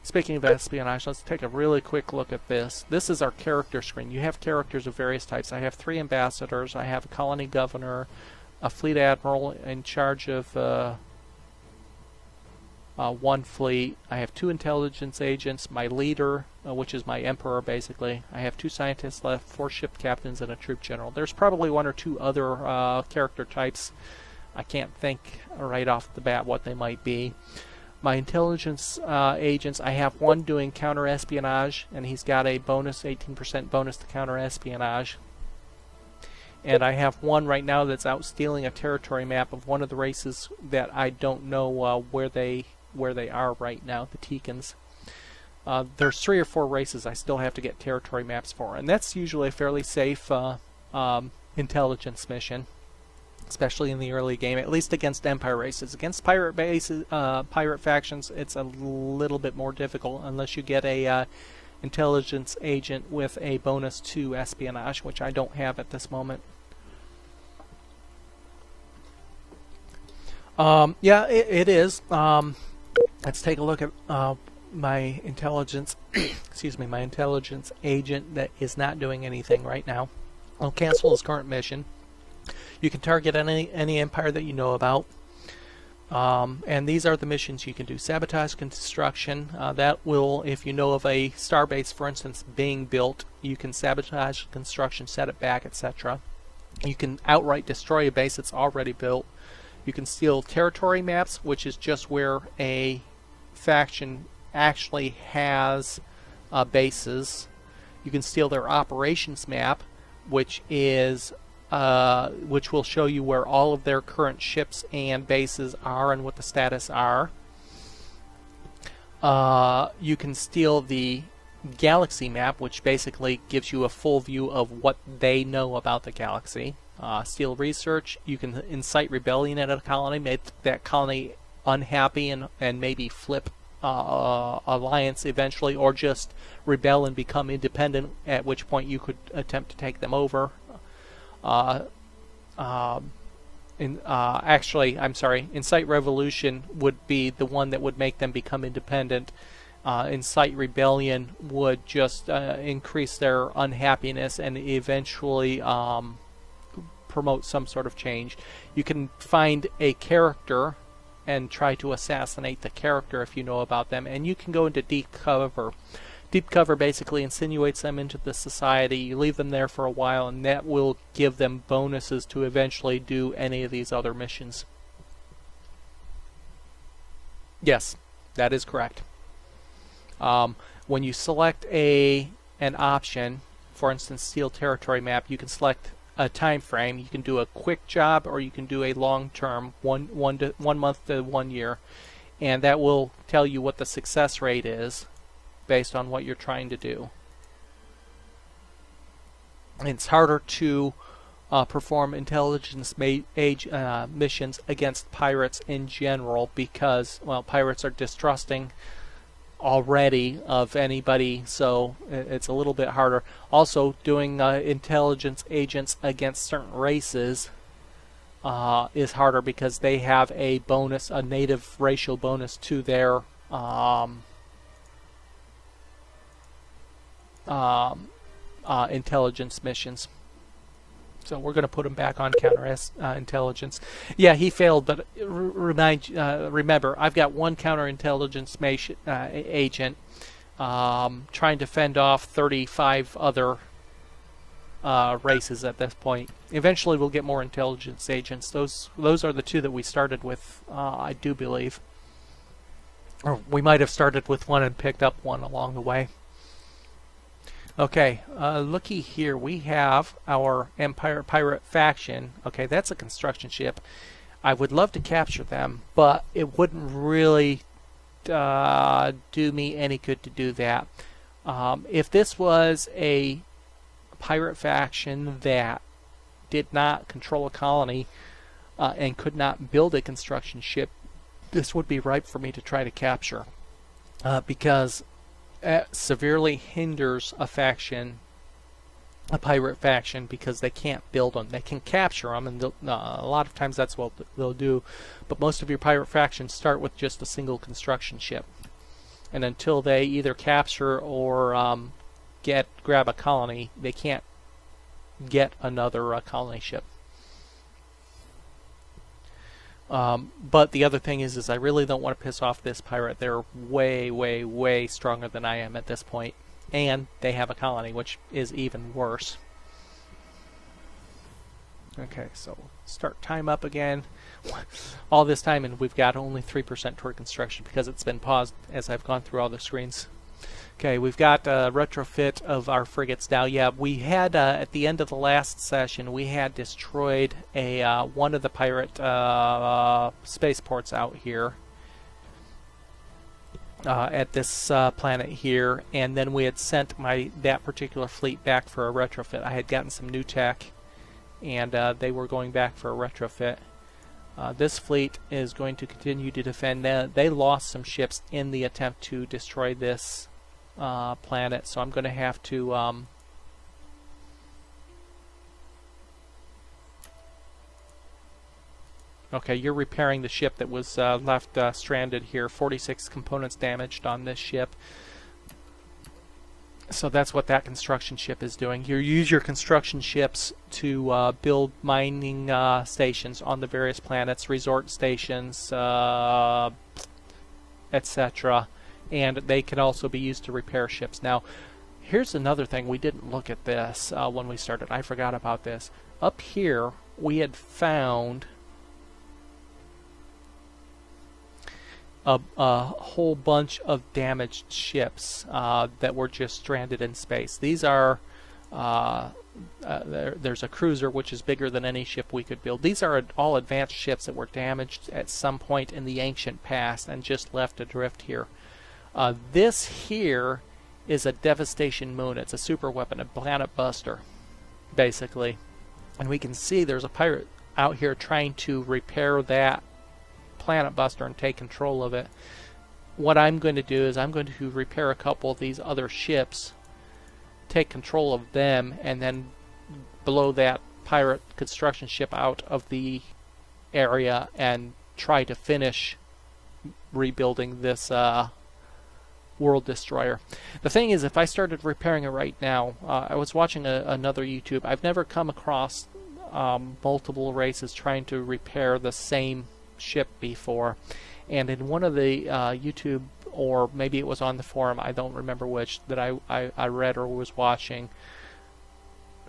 Speaking of espionage, let's take a really quick look at this. This is our character screen. You have characters of various types. I have 3 ambassadors. I have a colony governor, a fleet admiral in charge of 1 fleet. I have 2 intelligence agents, my leader, which is my emperor basically. I have 2 scientists left, 4 ship captains, and a troop general. There's probably 1 or 2 other character types. I can't think right off the bat what they might be. My intelligence agents, I have 1 doing counter-espionage, and he's got a bonus, 18% bonus to counter-espionage. And I have 1 right now that's out stealing a territory map of one of the races that I don't know where they are right now, the Teekans. There's 3 or 4 races I still have to get territory maps for, and that's usually a fairly safe intelligence mission, especially in the early game, at least against Empire races. Against pirate bases, pirate factions, it's a little bit more difficult unless you get a intelligence agent with a bonus to espionage, which I don't have at this moment. Yeah, it is. Let's take a look at my intelligence. Excuse me, my intelligence agent that is not doing anything right now. I'll cancel his current mission. You can target any empire that you know about. And these are the missions you can do. Sabotage construction. That will, if you know of a starbase, for instance, being built, you can sabotage construction, set it back, etc. You can outright destroy a base that's already built. You can steal territory maps, which is just where a faction actually has bases. You can steal their operations map, which is which will show you where all of their current ships and bases are and what the status are. You can steal the galaxy map, which basically gives you a full view of what they know about the galaxy. Steal research. You can incite rebellion at a colony, make that colony unhappy, and maybe flip alliance eventually, or just rebel and become independent, at which point you could attempt to take them over. Actually, I'm sorry, incite revolution would be the one that would make them become independent. Incite rebellion would just increase their unhappiness and eventually promote some sort of change. You can find a character and try to assassinate the character if you know about them, and you can go into deep cover. Deep cover basically insinuates them into the society. You leave them there for a while, and that will give them bonuses to eventually do any of these other missions. Yes, that is correct. When you select an option, for instance, steal territory map, you can select a time frame. You can do a quick job, or you can do a long term, 1 month to 1 year, and that will tell you what the success rate is based on what you're trying to do. It's harder to perform intelligence missions against pirates in general because, well, pirates are distrusting already of anybody, so it's a little bit harder. Also, doing intelligence agents against certain races is harder because they have a bonus, a native racial bonus to their intelligence missions. So we're going to put him back on counter intelligence. Yeah, he failed, but remember, I've got one counterintelligence agent trying to fend off 35 other races at this point. Eventually, we'll get more intelligence agents. Those are the two that we started with, I do believe. Or we might have started with one and picked up one along the way. Okay, looky here. We have our Empire Pirate faction. Okay, that's a construction ship. I would love to capture them, but it wouldn't really do me any good to do that. If this was a pirate faction that did not control a colony and could not build a construction ship, this would be ripe for me to try to capture, because it severely hinders a pirate faction, because they can't build them. They can capture them, and a lot of times that's what they'll do, but most of your pirate factions start with just a single construction ship, and until they either capture or grab a colony, they can't get another colony ship. But the other thing is I really don't want to piss off this pirate. They're way, way, way stronger than I am at this point. And they have a colony, which is even worse. Okay, so start time up again. All this time, and we've got only 3% toward construction because it's been paused as I've gone through all the screens. Okay, we've got a retrofit of our frigates now. Yeah, we had, at the end of the last session, we had destroyed one of the pirate spaceports out here at this planet here, and then we had sent that particular fleet back for a retrofit. I had gotten some new tech, and they were going back for a retrofit. This fleet is going to continue to defend. They lost some ships in the attempt to destroy this planet, so I'm going to have to okay, you're repairing the ship that was left stranded here. 46 components damaged on this ship. So that's what that construction ship is doing. You use your construction ships to build mining stations on the various planets, resort stations, etc. And they can also be used to repair ships. Now, here's another thing. We didn't look at this when we started. I forgot about this. Up here, we had found a whole bunch of damaged ships that were just stranded in space. These are there's a cruiser which is bigger than any ship we could build. These are all advanced ships that were damaged at some point in the ancient past and just left adrift here. This here is a devastation moon. It's a super weapon, a planet buster, basically. And we can see there's a pirate out here trying to repair that planet buster and take control of it. What I'm going to do is I'm going to repair a couple of these other ships, take control of them, and then blow that pirate construction ship out of the area and try to finish rebuilding this world destroyer. The thing is, if I started repairing it right now, I was watching another YouTube. I've never come across multiple races trying to repair the same ship before, and in one of the YouTube, or maybe it was on the forum, I don't remember which, that I read or was watching,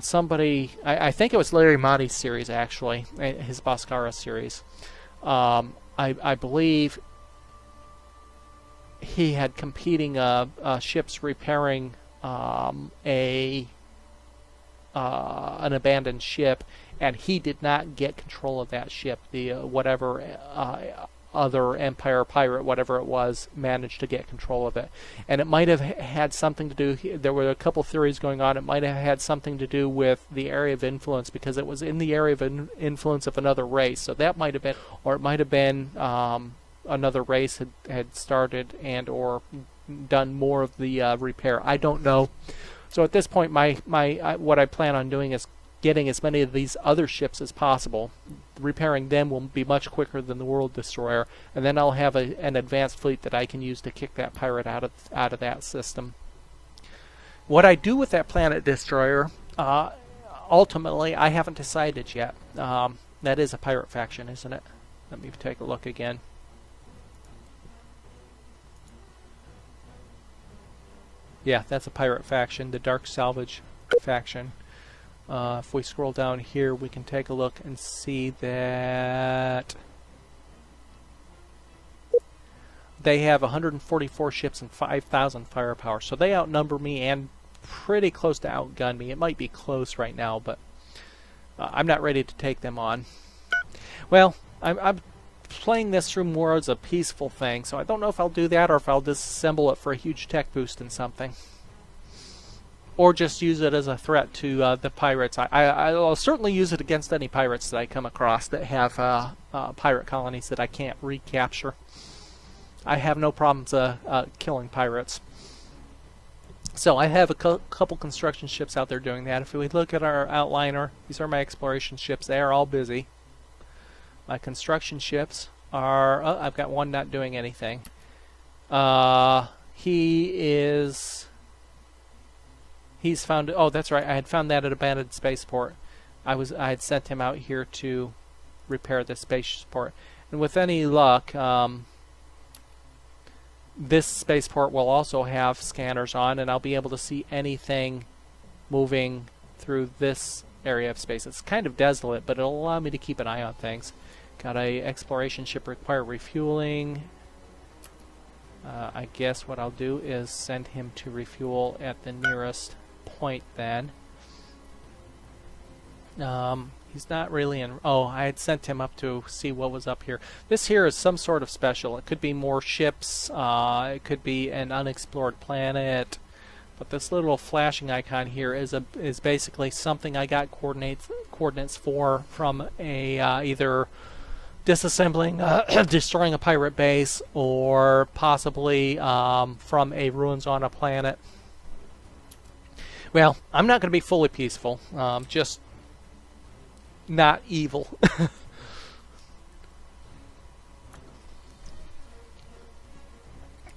somebody, I think it was Larry Monti's series actually, his Boscara series. I believe he had competing ships repairing an abandoned ship, and he did not get control of that ship. The whatever other Empire pirate, whatever it was, managed to get control of it. And it might have had something to do, there were a couple theories going on, it might have had something to do with the area of influence, because it was in the area of influence of another race. So that might have been, or it might have been another race had started and or done more of the repair. I don't know. So at this point, what I plan on doing is getting as many of these other ships as possible. Repairing them will be much quicker than the World Destroyer, and then I'll have an advanced fleet that I can use to kick that pirate out of that system. What I do with that Planet Destroyer, ultimately, I haven't decided yet. That is a pirate faction, isn't it? Let me take a look again. Yeah, that's a pirate faction, the Dark Salvage faction. If we scroll down here, we can take a look and see that they have 144 ships and 5,000 firepower. So they outnumber me and pretty close to outgun me. It might be close right now, but I'm not ready to take them on. Well, I'm playing this through more as a peaceful thing, so I don't know if I'll do that or if I'll disassemble it for a huge tech boost in something. Or just use it as a threat to the pirates. I'll certainly use it against any pirates that I come across that have pirate colonies that I can't recapture. I have no problems killing pirates. So I have a couple construction ships out there doing that. If we look at our outliner, these are my exploration ships. They are all busy. My construction ships are... Oh, I've got one not doing anything. He's found... Oh, that's right. I had found that at abandoned spaceport. I had sent him out here to repair the spaceport. And with any luck... this spaceport will also have scanners on, and I'll be able to see anything moving through this area of space. It's kind of desolate, but it'll allow me to keep an eye on things. Got a exploration ship require refueling. I guess what I'll do is send him to refuel at the nearest point then. He's not really in... Oh, I had sent him up to see what was up here. This here is some sort of special. It could be more ships. It could be an unexplored planet. But this little flashing icon here is basically something I got coordinates for from a either disassembling, destroying a pirate base, or possibly from a ruins on a planet. Well, I'm not going to be fully peaceful. Just not evil.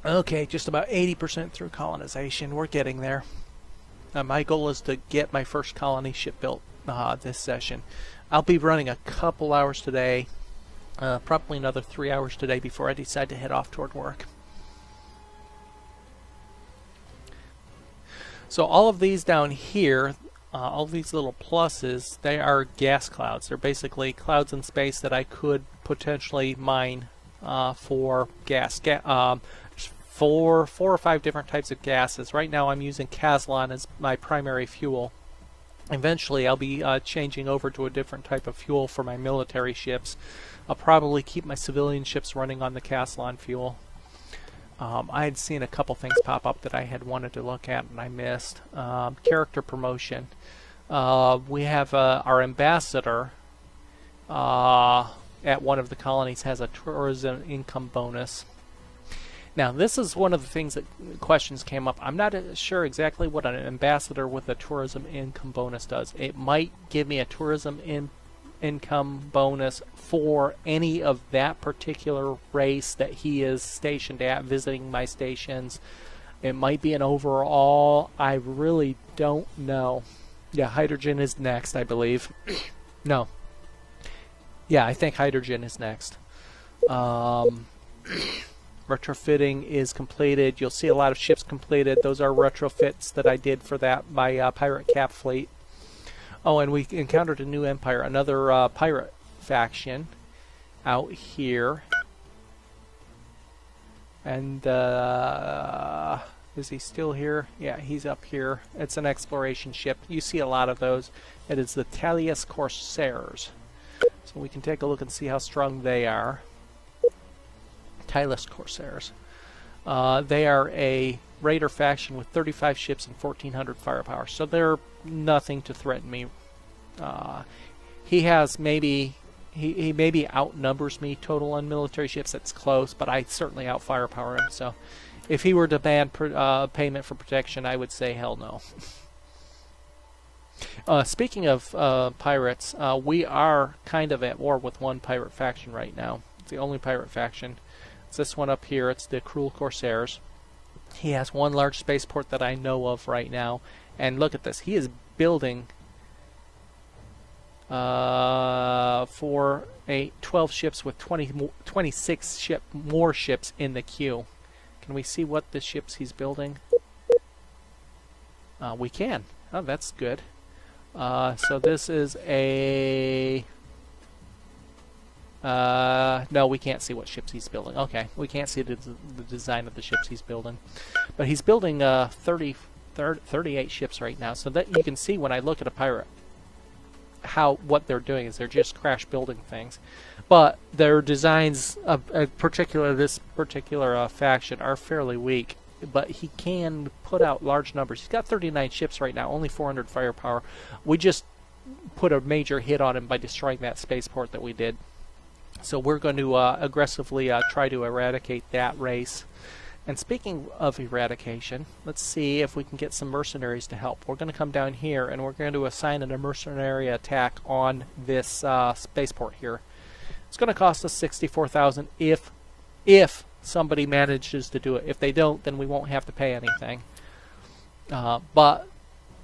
Okay, just about 80% through colonization. We're getting there. My goal is to get my first colony ship built this session. I'll be running a couple hours today, probably another 3 hours today before I decide to head off toward work. So all of these down here, all these little pluses, they are gas clouds. They're basically clouds in space that I could potentially mine for gas. Four or five different types of gases. Right now I'm using Caslon as my primary fuel. Eventually I'll be changing over to a different type of fuel for my military ships. I'll probably keep my civilian ships running on the Caslon fuel. I had seen a couple things pop up that I had wanted to look at and I missed. Character promotion. We have our ambassador at one of the colonies has a tourism income bonus. Now this is one of the things that questions came up. I'm not sure exactly what an ambassador with a tourism income bonus does. It might give me a tourism income bonus for any of that particular race that he is stationed at, visiting my stations. It might be an overall. I really don't know. Yeah, hydrogen is next, I believe. No. Yeah, I think hydrogen is next. Retrofitting is completed. You'll see a lot of ships completed. Those are retrofits that I did for my pirate cap fleet. Oh, and we encountered a new empire, another pirate faction out here. And is he still here? Yeah, he's up here. It's an exploration ship. You see a lot of those. It is the Talius Corsairs. So we can take a look and see how strong they are. Talius Corsairs. They are a raider faction with 35 ships and 1,400 firepower. So they're nothing to threaten me. He has maybe... He maybe outnumbers me total on military ships. That's close, but I certainly out-firepower him. So if he were to demand payment for protection, I would say hell no. Speaking of pirates, we are kind of at war with one pirate faction right now. It's the only pirate faction. It's this one up here. It's the Cruel Corsairs. He has one large spaceport that I know of right now. And look at this. He is building for 12 ships with 26 more ships in the queue. Can we see what the ships he's building? We can. Oh, that's good. So this is a... no, we can't see what ships he's building. Okay, we can't see the design of the ships he's building. But he's building 38 ships right now. So that you can see when I look at a pirate, what they're doing is they're just crash building things. But their designs, this particular faction, are fairly weak. But he can put out large numbers. He's got 39 ships right now, only 400 firepower. We just put a major hit on him by destroying that spaceport that we did. So we're going to aggressively try to eradicate that race. And speaking of eradication, let's see if we can get some mercenaries to help. We're going to come down here and we're going to assign a mercenary attack on this spaceport here. It's going to cost us 64,000 if somebody manages to do it. If they don't, then we won't have to pay anything. But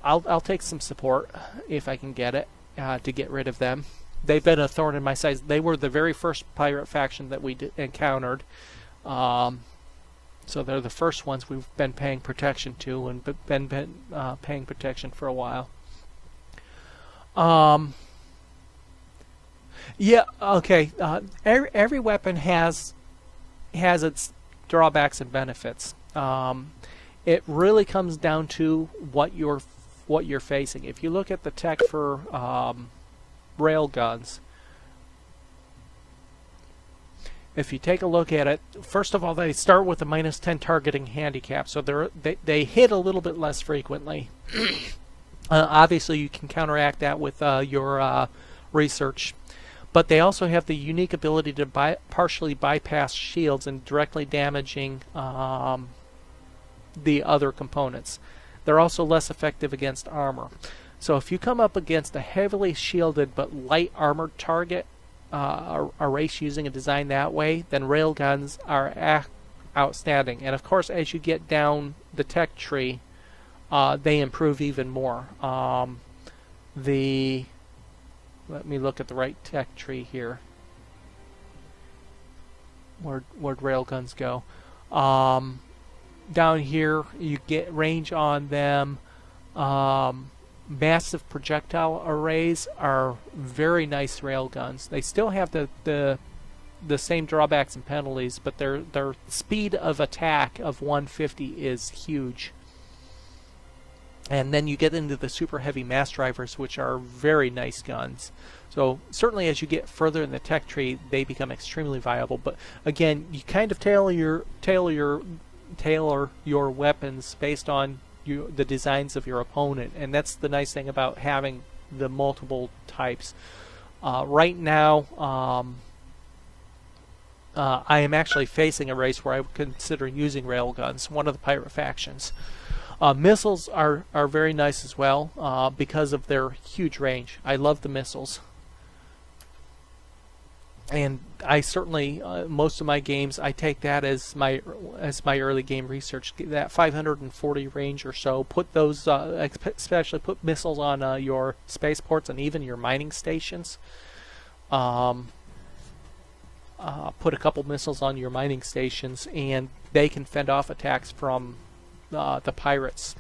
I'll take some support if I can get it to get rid of them. They've been a thorn in my side. They were the very first pirate faction that we encountered. So they're the first ones we've been paying protection to and been paying protection for a while. Yeah, okay. Every weapon has its drawbacks and benefits. It really comes down to what you're facing. If you look at the tech for rail guns, if you take a look at it, first of all, they start with a -10 targeting handicap, so they hit a little bit less frequently. Obviously, you can counteract that with your research. But they also have the unique ability to partially bypass shields and directly damaging the other components. They're also less effective against armor. So if you come up against a heavily shielded but light armored target, a race using a design that way, then railguns are outstanding. And of course, as you get down the tech tree, they improve even more. Let me look at the right tech tree here. Where'd railguns go? Down here, you get range on them. Massive projectile arrays are very nice railguns. They still have the same drawbacks and penalties, but their speed of attack of 150 is huge. And then you get into the super heavy mass drivers, which are very nice guns. So certainly as you get further in the tech tree, they become extremely viable. But again, you kind of tailor your weapons based on the designs of your opponent, and that's the nice thing about having the multiple types. Right now, I am actually facing a race where I would consider using railguns, one of the pirate factions. Missiles are very nice as well because of their huge range. I love the missiles. And I certainly, most of my games, I take that as my early game research. That 540 range or so. Put those, especially put missiles on your spaceports and even your mining stations. Put a couple missiles on your mining stations, and they can fend off attacks from the pirates.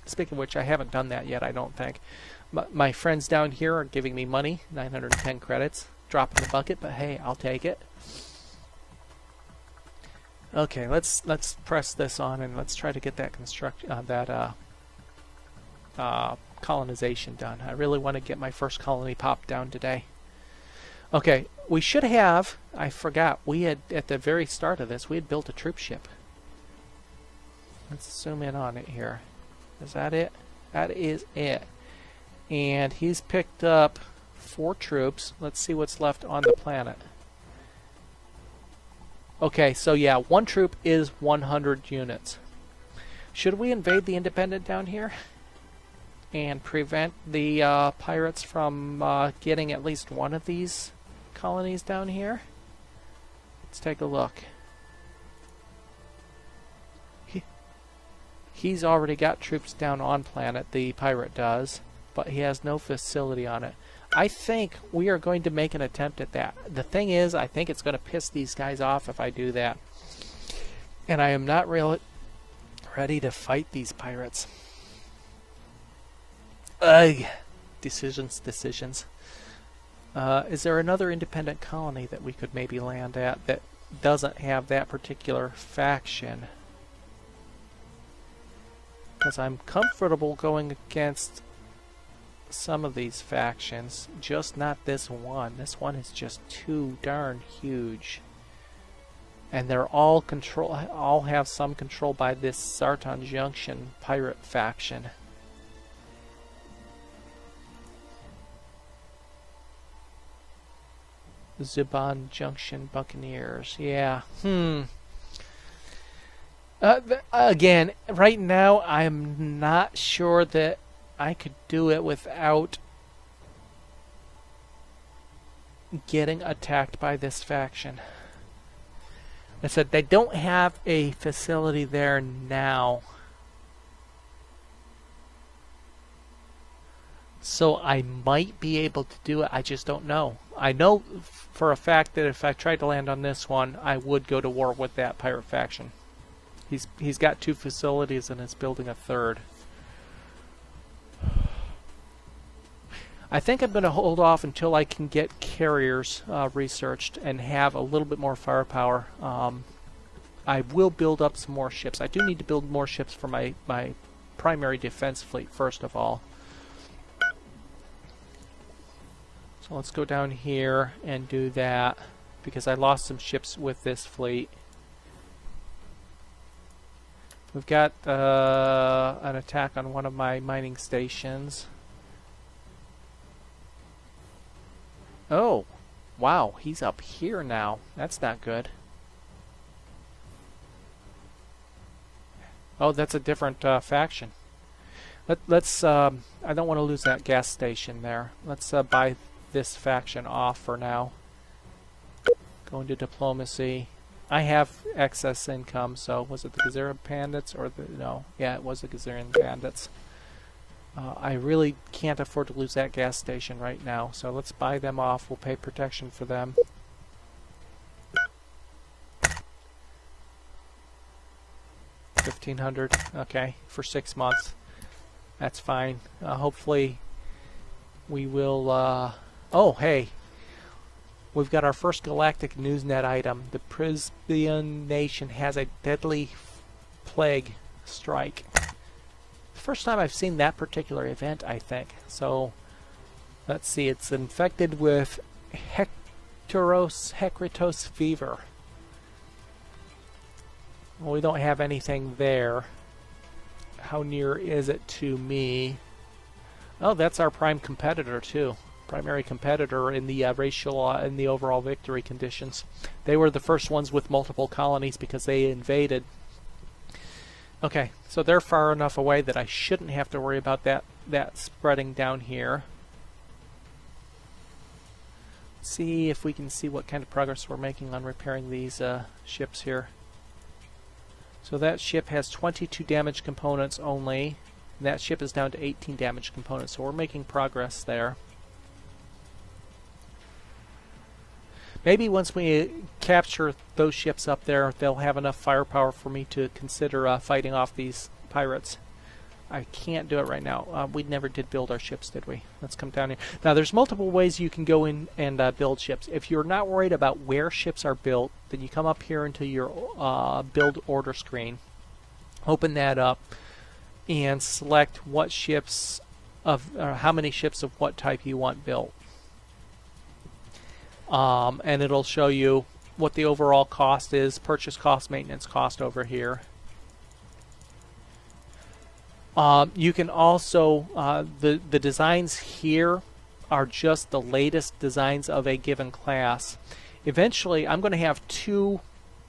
Speaking of which, I haven't done that yet, I don't think. My friends down here are giving me money, 910 credits. Drop in the bucket, but hey, I'll take it. Okay, let's press this on and let's try to get that colonization done. I really want to get my first colony popped down today. Okay, we should have, I forgot, we had, at the very start of this, we had built a troop ship. Let's zoom in on it here. Is that it? That is it. And he's picked up 4 troops. Let's see what's left on the planet. Okay, so yeah, 1 troop is 100 units. Should we invade the Independent down here? and prevent the pirates from getting at least one of these colonies down here. Let's take a look. He's already got troops down on planet, the pirate does, but he has no facility on it. I think we are going to make an attempt at that. The thing is, I think it's going to piss these guys off if I do that. And I am not really ready to fight these pirates. Ugh. Decisions. Is there another independent colony that we could maybe land at that doesn't have that particular faction? Because I'm comfortable going against some of these factions, just not this one. This one is just too darn huge. And they're all have some control by this Sarton Junction pirate faction. Zibon Junction Buccaneers. Yeah. Again, right now I'm not sure that I could do it without getting attacked by this faction. I said they don't have a facility there now. So I might be able to do it, I just don't know. I know for a fact that if I tried to land on this one, I would go to war with that pirate faction. He's got 2 facilities and is building a 3rd. I think I'm going to hold off until I can get carriers researched and have a little bit more firepower. I will build up some more ships. I do need to build more ships for my primary defense fleet first of all. So let's go down here and do that because I lost some ships with this fleet. We've got an attack on one of my mining stations. Oh, wow, he's up here now. That's not good. Oh, that's a different faction. Let's I don't want to lose that gas station there. Let's buy this faction off for now. Go into diplomacy. I have excess income, so was it the Gezira Bandits or the... No, yeah, it was the Geziran Bandits. I really can't afford to lose that gas station right now, so let's buy them off. We'll pay protection for them. $1,500, okay, for 6 months. That's fine. Hopefully we will... oh, hey. We've got our first Galactic Newsnet item. The Prisbian nation has a deadly plague strike. First time I've seen that particular event, I think. So, let's see. It's infected with Hecatos fever. Well, we don't have anything there. How near is it to me? Oh, that's our prime competitor, too. Primary competitor in the racial in the overall victory conditions. They were the first ones with multiple colonies because they invaded. Okay, so they're far enough away that I shouldn't have to worry about that spreading down here. Let's see if we can see what kind of progress we're making on repairing these ships here. So that ship has 22 damage components only. And that ship is down to 18 damage components, so we're making progress there. Maybe once we capture those ships up there, they'll have enough firepower for me to consider fighting off these pirates. I can't do it right now. We never did build our ships, did we? Let's come down here. Now, there's multiple ways you can go in and build ships. If you're not worried about where ships are built, then you come up here into your build order screen, open that up, and select what ships of, or how many ships of what type you want built. And it'll show you what the overall cost is, purchase cost, maintenance cost over here. You can also, the designs here are just the latest designs of a given class. Eventually, I'm going to have 2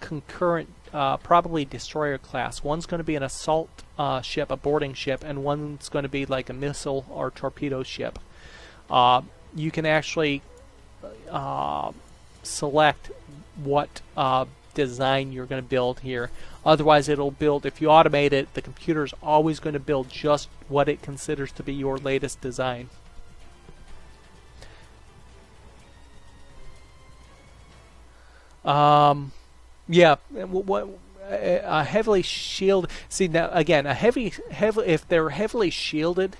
concurrent, probably destroyer class. One's going to be an assault ship, a boarding ship, and one's going to be like a missile or torpedo ship. You can actually select what design you're going to build here. Otherwise, it'll build, if you automate it, the computer's always going to build just what it considers to be your latest design. Yeah, a heavily shielded. See now again, heavy. If they're heavily shielded,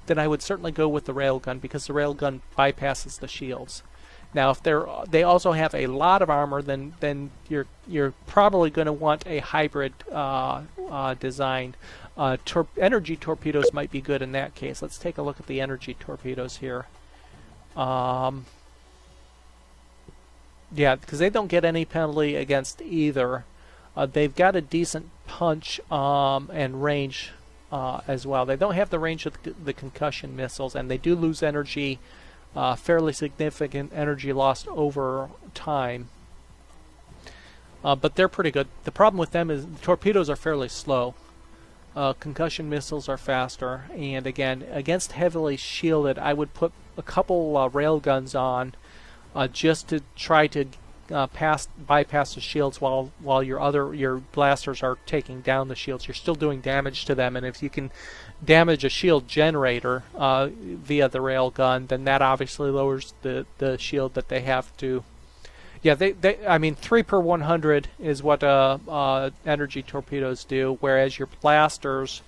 then I would certainly go with the railgun because the railgun bypasses the shields. Now, if they also have a lot of armor, then you're probably going to want a hybrid design. Energy torpedoes might be good in that case. Let's take a look at the energy torpedoes here. Yeah, because they don't get any penalty against either. They've got a decent punch and range as well. They don't have the range of the concussion missiles, and they do lose energy, fairly significant energy lost over time. But they're pretty good. The problem with them is the torpedoes are fairly slow. Concussion missiles are faster, and again, against heavily shielded, I would put a couple railguns on just to try to bypass the shields while your blasters are taking down the shields. You're still doing damage to them, and if you can damage a shield generator via the railgun, then that obviously lowers the shield that they have to. Yeah, I mean 3 per 100 is what energy torpedoes do, whereas your blasters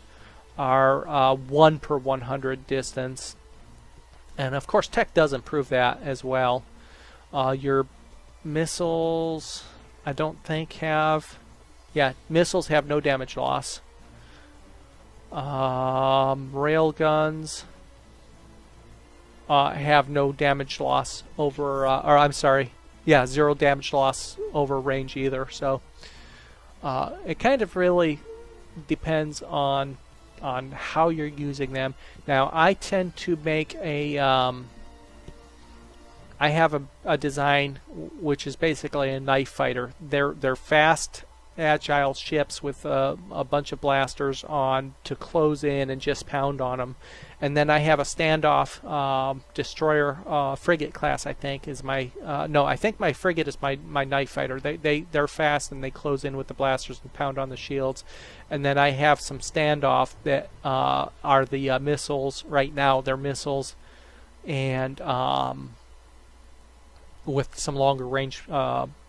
are 1 per 100 distance, and of course tech does improve that as well. Your missiles, I don't think have. Yeah, missiles have no damage loss. Railguns have no damage loss over, or I'm sorry, yeah, 0 damage loss over range either. So it kind of really depends on how you're using them. Now, I tend to make I have a design which is basically a knife fighter. They're fast, agile ships with a bunch of blasters on to close in and just pound on them. And then I have a standoff destroyer frigate class. I think is my no. I think my frigate is my knife fighter. They're fast and they close in with the blasters and pound on the shields. And then I have some standoff that are the missiles. Right now they're missiles, and with some longer range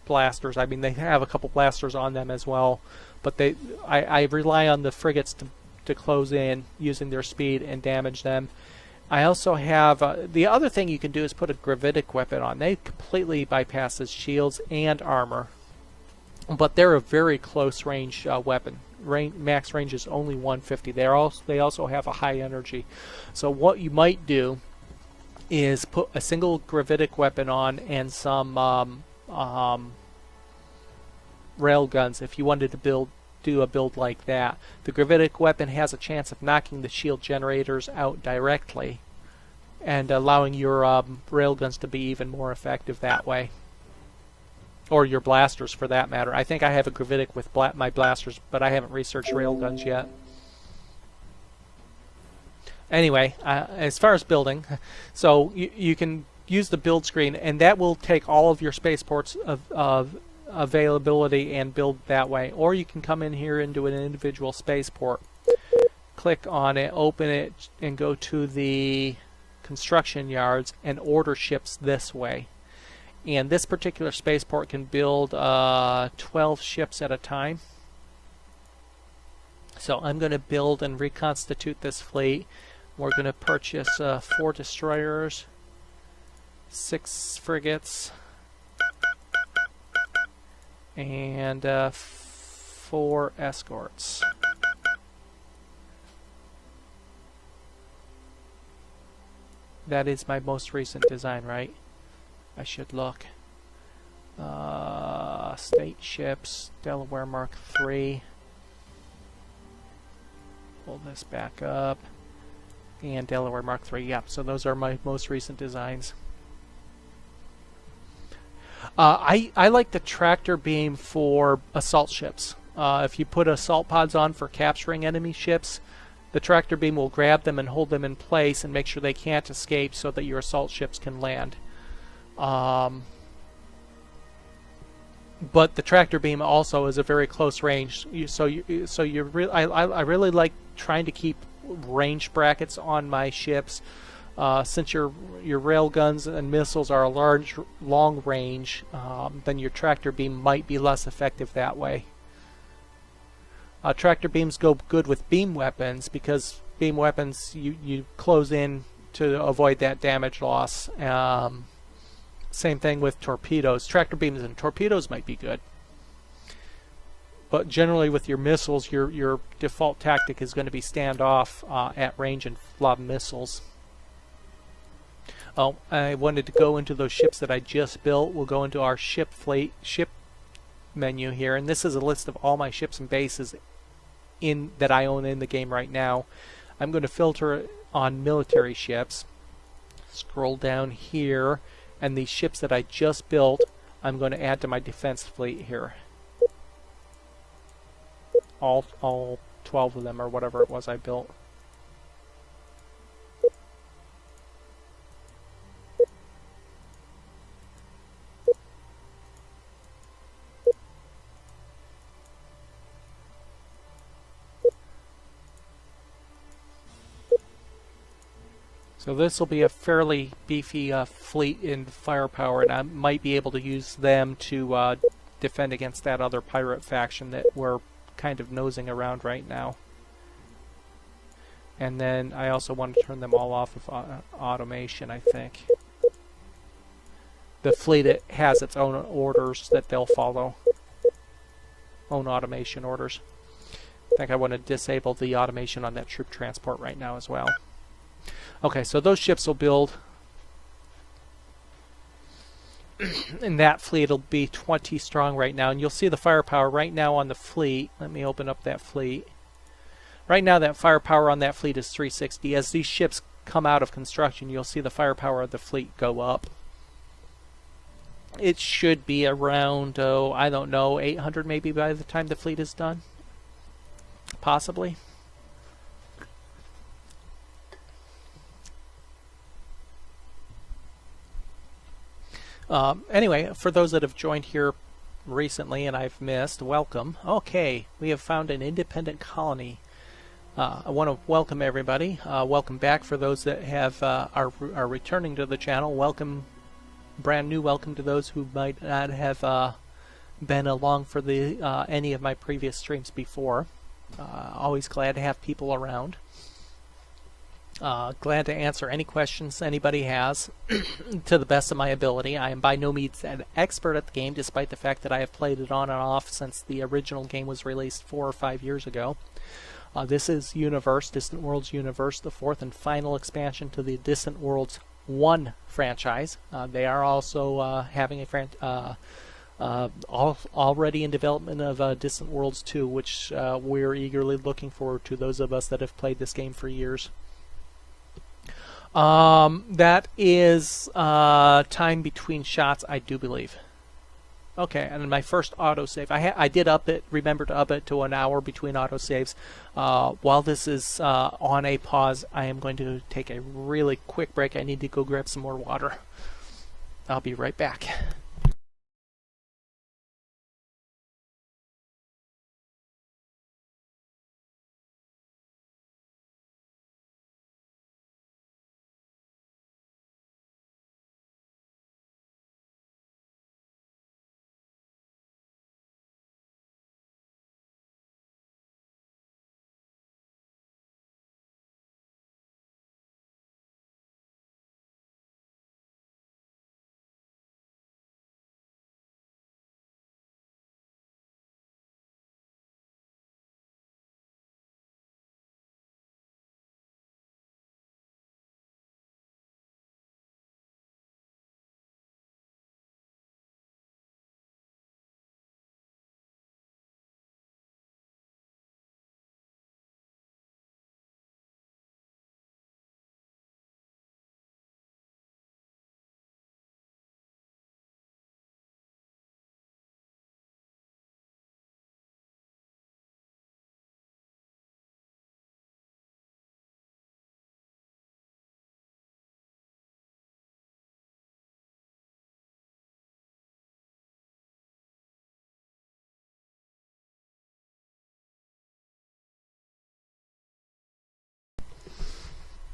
blasters. I mean, they have a couple blasters on them as well, but I rely on the frigates to close in using their speed and damage them. I also have the other thing you can do is put a gravitic weapon on. They completely bypasses shields and armor, but they're a very close range weapon. Max range is only 150. They also have a high energy. So what you might do is put a single gravitic weapon on and some railguns if you wanted to do a build like that. The gravitic weapon has a chance of knocking the shield generators out directly and allowing your railguns to be even more effective that way. Or your blasters for that matter. I think I have a gravitic with my blasters, but I haven't researched railguns yet. Anyway, as far as building, so you can use the build screen, and that will take all of your spaceports of availability and build that way. Or you can come in here and do an individual spaceport. Click on it, open it, and go to the construction yards and order ships this way. And this particular spaceport can build 12 ships at a time. So I'm going to build and reconstitute this fleet. We're going to purchase 4 destroyers, 6 frigates, and 4 escorts. That is my most recent design, right? I should look. State ships, Delaware Mark III. Pull this back up. And Delaware Mark III, yeah. So those are my most recent designs. I like the tractor beam for assault ships. If you put assault pods on for capturing enemy ships, the tractor beam will grab them and hold them in place and make sure they can't escape so that your assault ships can land. But the tractor beam also is a very close range. I really like trying to keep range brackets on my ships. Since your rail guns and missiles are a long range, then your tractor beam might be less effective that way. Tractor beams go good with beam weapons because beam weapons you close in to avoid that damage loss. Same thing with torpedoes. Tractor beams and torpedoes might be good. But generally with your missiles, your default tactic is going to be standoff at range and lob missiles. Oh, I wanted to go into those ships that I just built. We'll go into our ship menu here, and this is a list of all my ships and bases that I own in the game right now. I'm going to filter on military ships. Scroll down here, and these ships that I just built, I'm going to add to my defense fleet here. All 12 of them, or whatever it was I built. So this will be a fairly beefy fleet in firepower, and I might be able to use them to defend against that other pirate faction that we're kind of nosing around right now. And then I also want to turn them all off of automation, I think. The fleet has its own orders that they'll follow. Own automation orders. I think I want to disable the automation on that troop transport right now as well. Okay, so those ships will build. And that fleet will be 20 strong right now. And you'll see the firepower right now on the fleet. Let me open up that fleet. Right now that firepower on that fleet is 360. As these ships come out of construction, you'll see the firepower of the fleet go up. It should be around, I don't know, 800 maybe by the time the fleet is done. Possibly. Anyway, for those that have joined here recently and I've missed, welcome. Okay, we have found an independent colony. I want to welcome everybody. Welcome back for those that have are returning to the channel. Welcome, brand new welcome to those who might not have been along for the any of my previous streams before. Always glad to have people around. Glad to answer any questions anybody has to the best of my ability. I am by no means an expert at the game, despite the fact that I have played it on and off since the original game was released 4 or 5 years ago. This is Universe, Distant Worlds Universe, the fourth and final expansion to the Distant Worlds 1 franchise. They are also having a already in development of Distant Worlds 2, which we're eagerly looking forward to, those of us that have played this game for years. That is time between shots, I do believe. Okay, and my first autosave. I did up it, remember to up it to an hour between autosaves. While this is on a pause, I am going to take a really quick break. I need to go grab some more water. I'll be right back.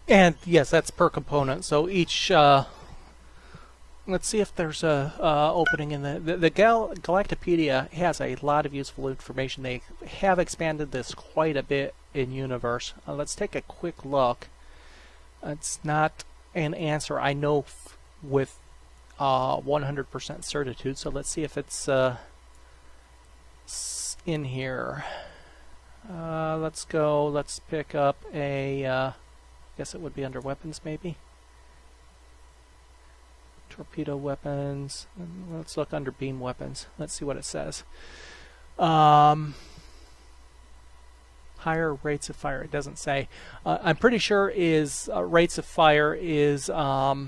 And yes, that's per component. So each, let's see if there's a opening in the Galactopedia has a lot of useful information. They have expanded this quite a bit in Universe. Let's take a quick look. It's not an answer I know with 100% certitude. So let's see if it's in here. Let's go. Let's pick up a. Guess it would be under weapons, maybe. Torpedo weapons. Let's look under beam weapons. Let's see what it says. Higher rates of fire. It doesn't say. I'm pretty sure is rates of fire is how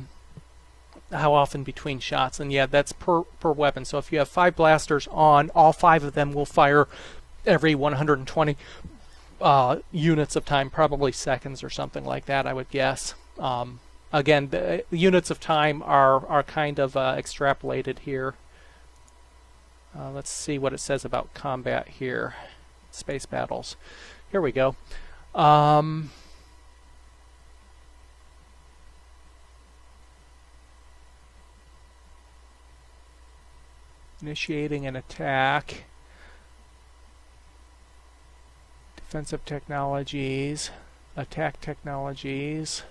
often between shots, and yeah, that's per weapon. So if you have 5 blasters on, all 5 of them will fire every 120 units of time, probably seconds or something like that, I would guess. Again, the units of time are kind of extrapolated here. Let's see what it says about combat here. Space battles. Here we go. Initiating an attack. Defensive technologies. Attack technologies.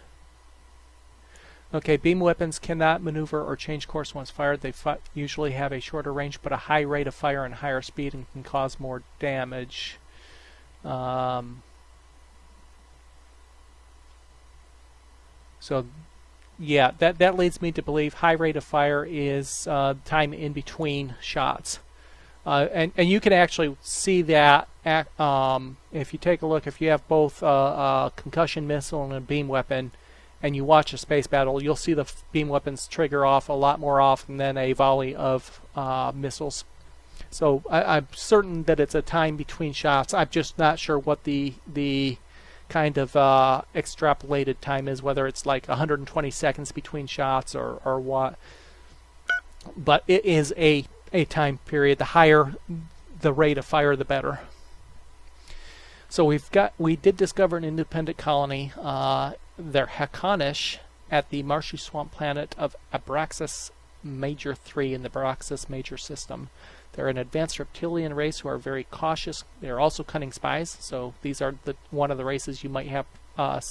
Okay, beam weapons cannot maneuver or change course once fired. They usually have a shorter range but a high rate of fire and higher speed and can cause more damage. So yeah, that leads me to believe high rate of fire is time in between shots. And you can actually see that if you take a look, if you have both a concussion missile and a beam weapon, and you watch a space battle, you'll see the beam weapons trigger off a lot more often than a volley of missiles. So I'm certain that it's a time between shots. I'm just not sure what the kind of extrapolated time is, whether it's like 120 seconds between shots or what. But it is a time period. The higher the rate of fire, the better. So we did discover an independent colony. They're Hakonish at the marshy swamp planet of Abraxas Major 3 in the Abraxas Major system. They're an advanced reptilian race who are very cautious. They're also cunning spies, so these are one of the races you might have a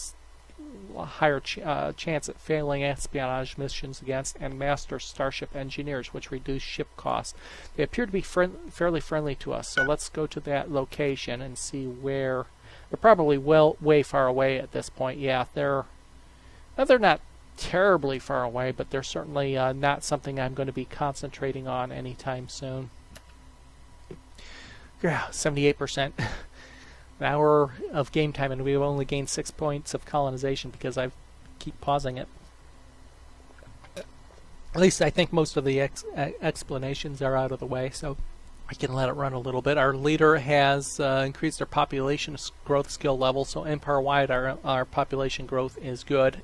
higher chance at failing espionage missions against, and master starship engineers, which reduce ship costs. They appear to be fairly friendly to us, so let's go to that location and see where. They're probably way far away at this point. Yeah, they're not terribly far away, but they're certainly not something I'm going to be concentrating on anytime soon. Yeah, 78%. An hour of game time, and we've only gained 6 points of colonization because I keep pausing it. At least I think most of the explanations are out of the way, so I can let it run a little bit. Our leader has increased our population growth skill level, so empire-wide our population growth is good,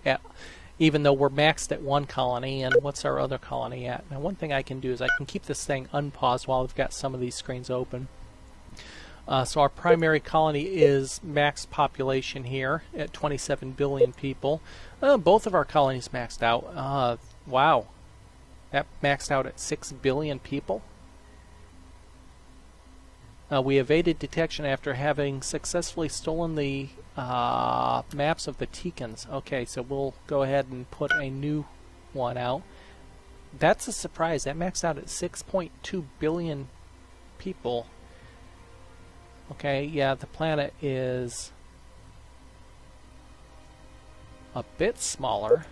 even though we're maxed at one colony. And what's our other colony at? Now, one thing I can do is I can keep this thing unpaused while I've got some of these screens open. So our primary colony is max population here at 27 billion people. Both of our colonies maxed out. Wow. That maxed out at 6 billion people. We evaded detection after having successfully stolen the maps of the Teekans. Okay, so we'll go ahead and put a new one out. That's a surprise. That maxed out at 6.2 billion people. Okay, yeah, the planet is a bit smaller,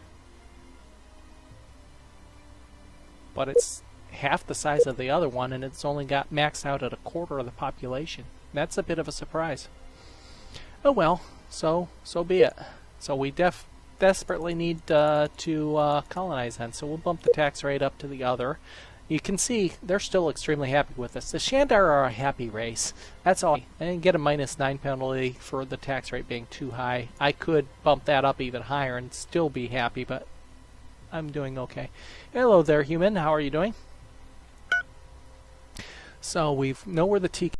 but it's half the size of the other one, and it's only got maxed out at a quarter of the population. That's a bit of a surprise. Oh well, so be it. So we desperately need to colonize then, so we'll bump the tax rate up to the other. You can see they're still extremely happy with us. The Shandar are a happy race. That's all. And get a -9 penalty for the tax rate being too high. I could bump that up even higher and still be happy, but I'm doing okay. Hello there, human. How are you doing? So we know where the Teekans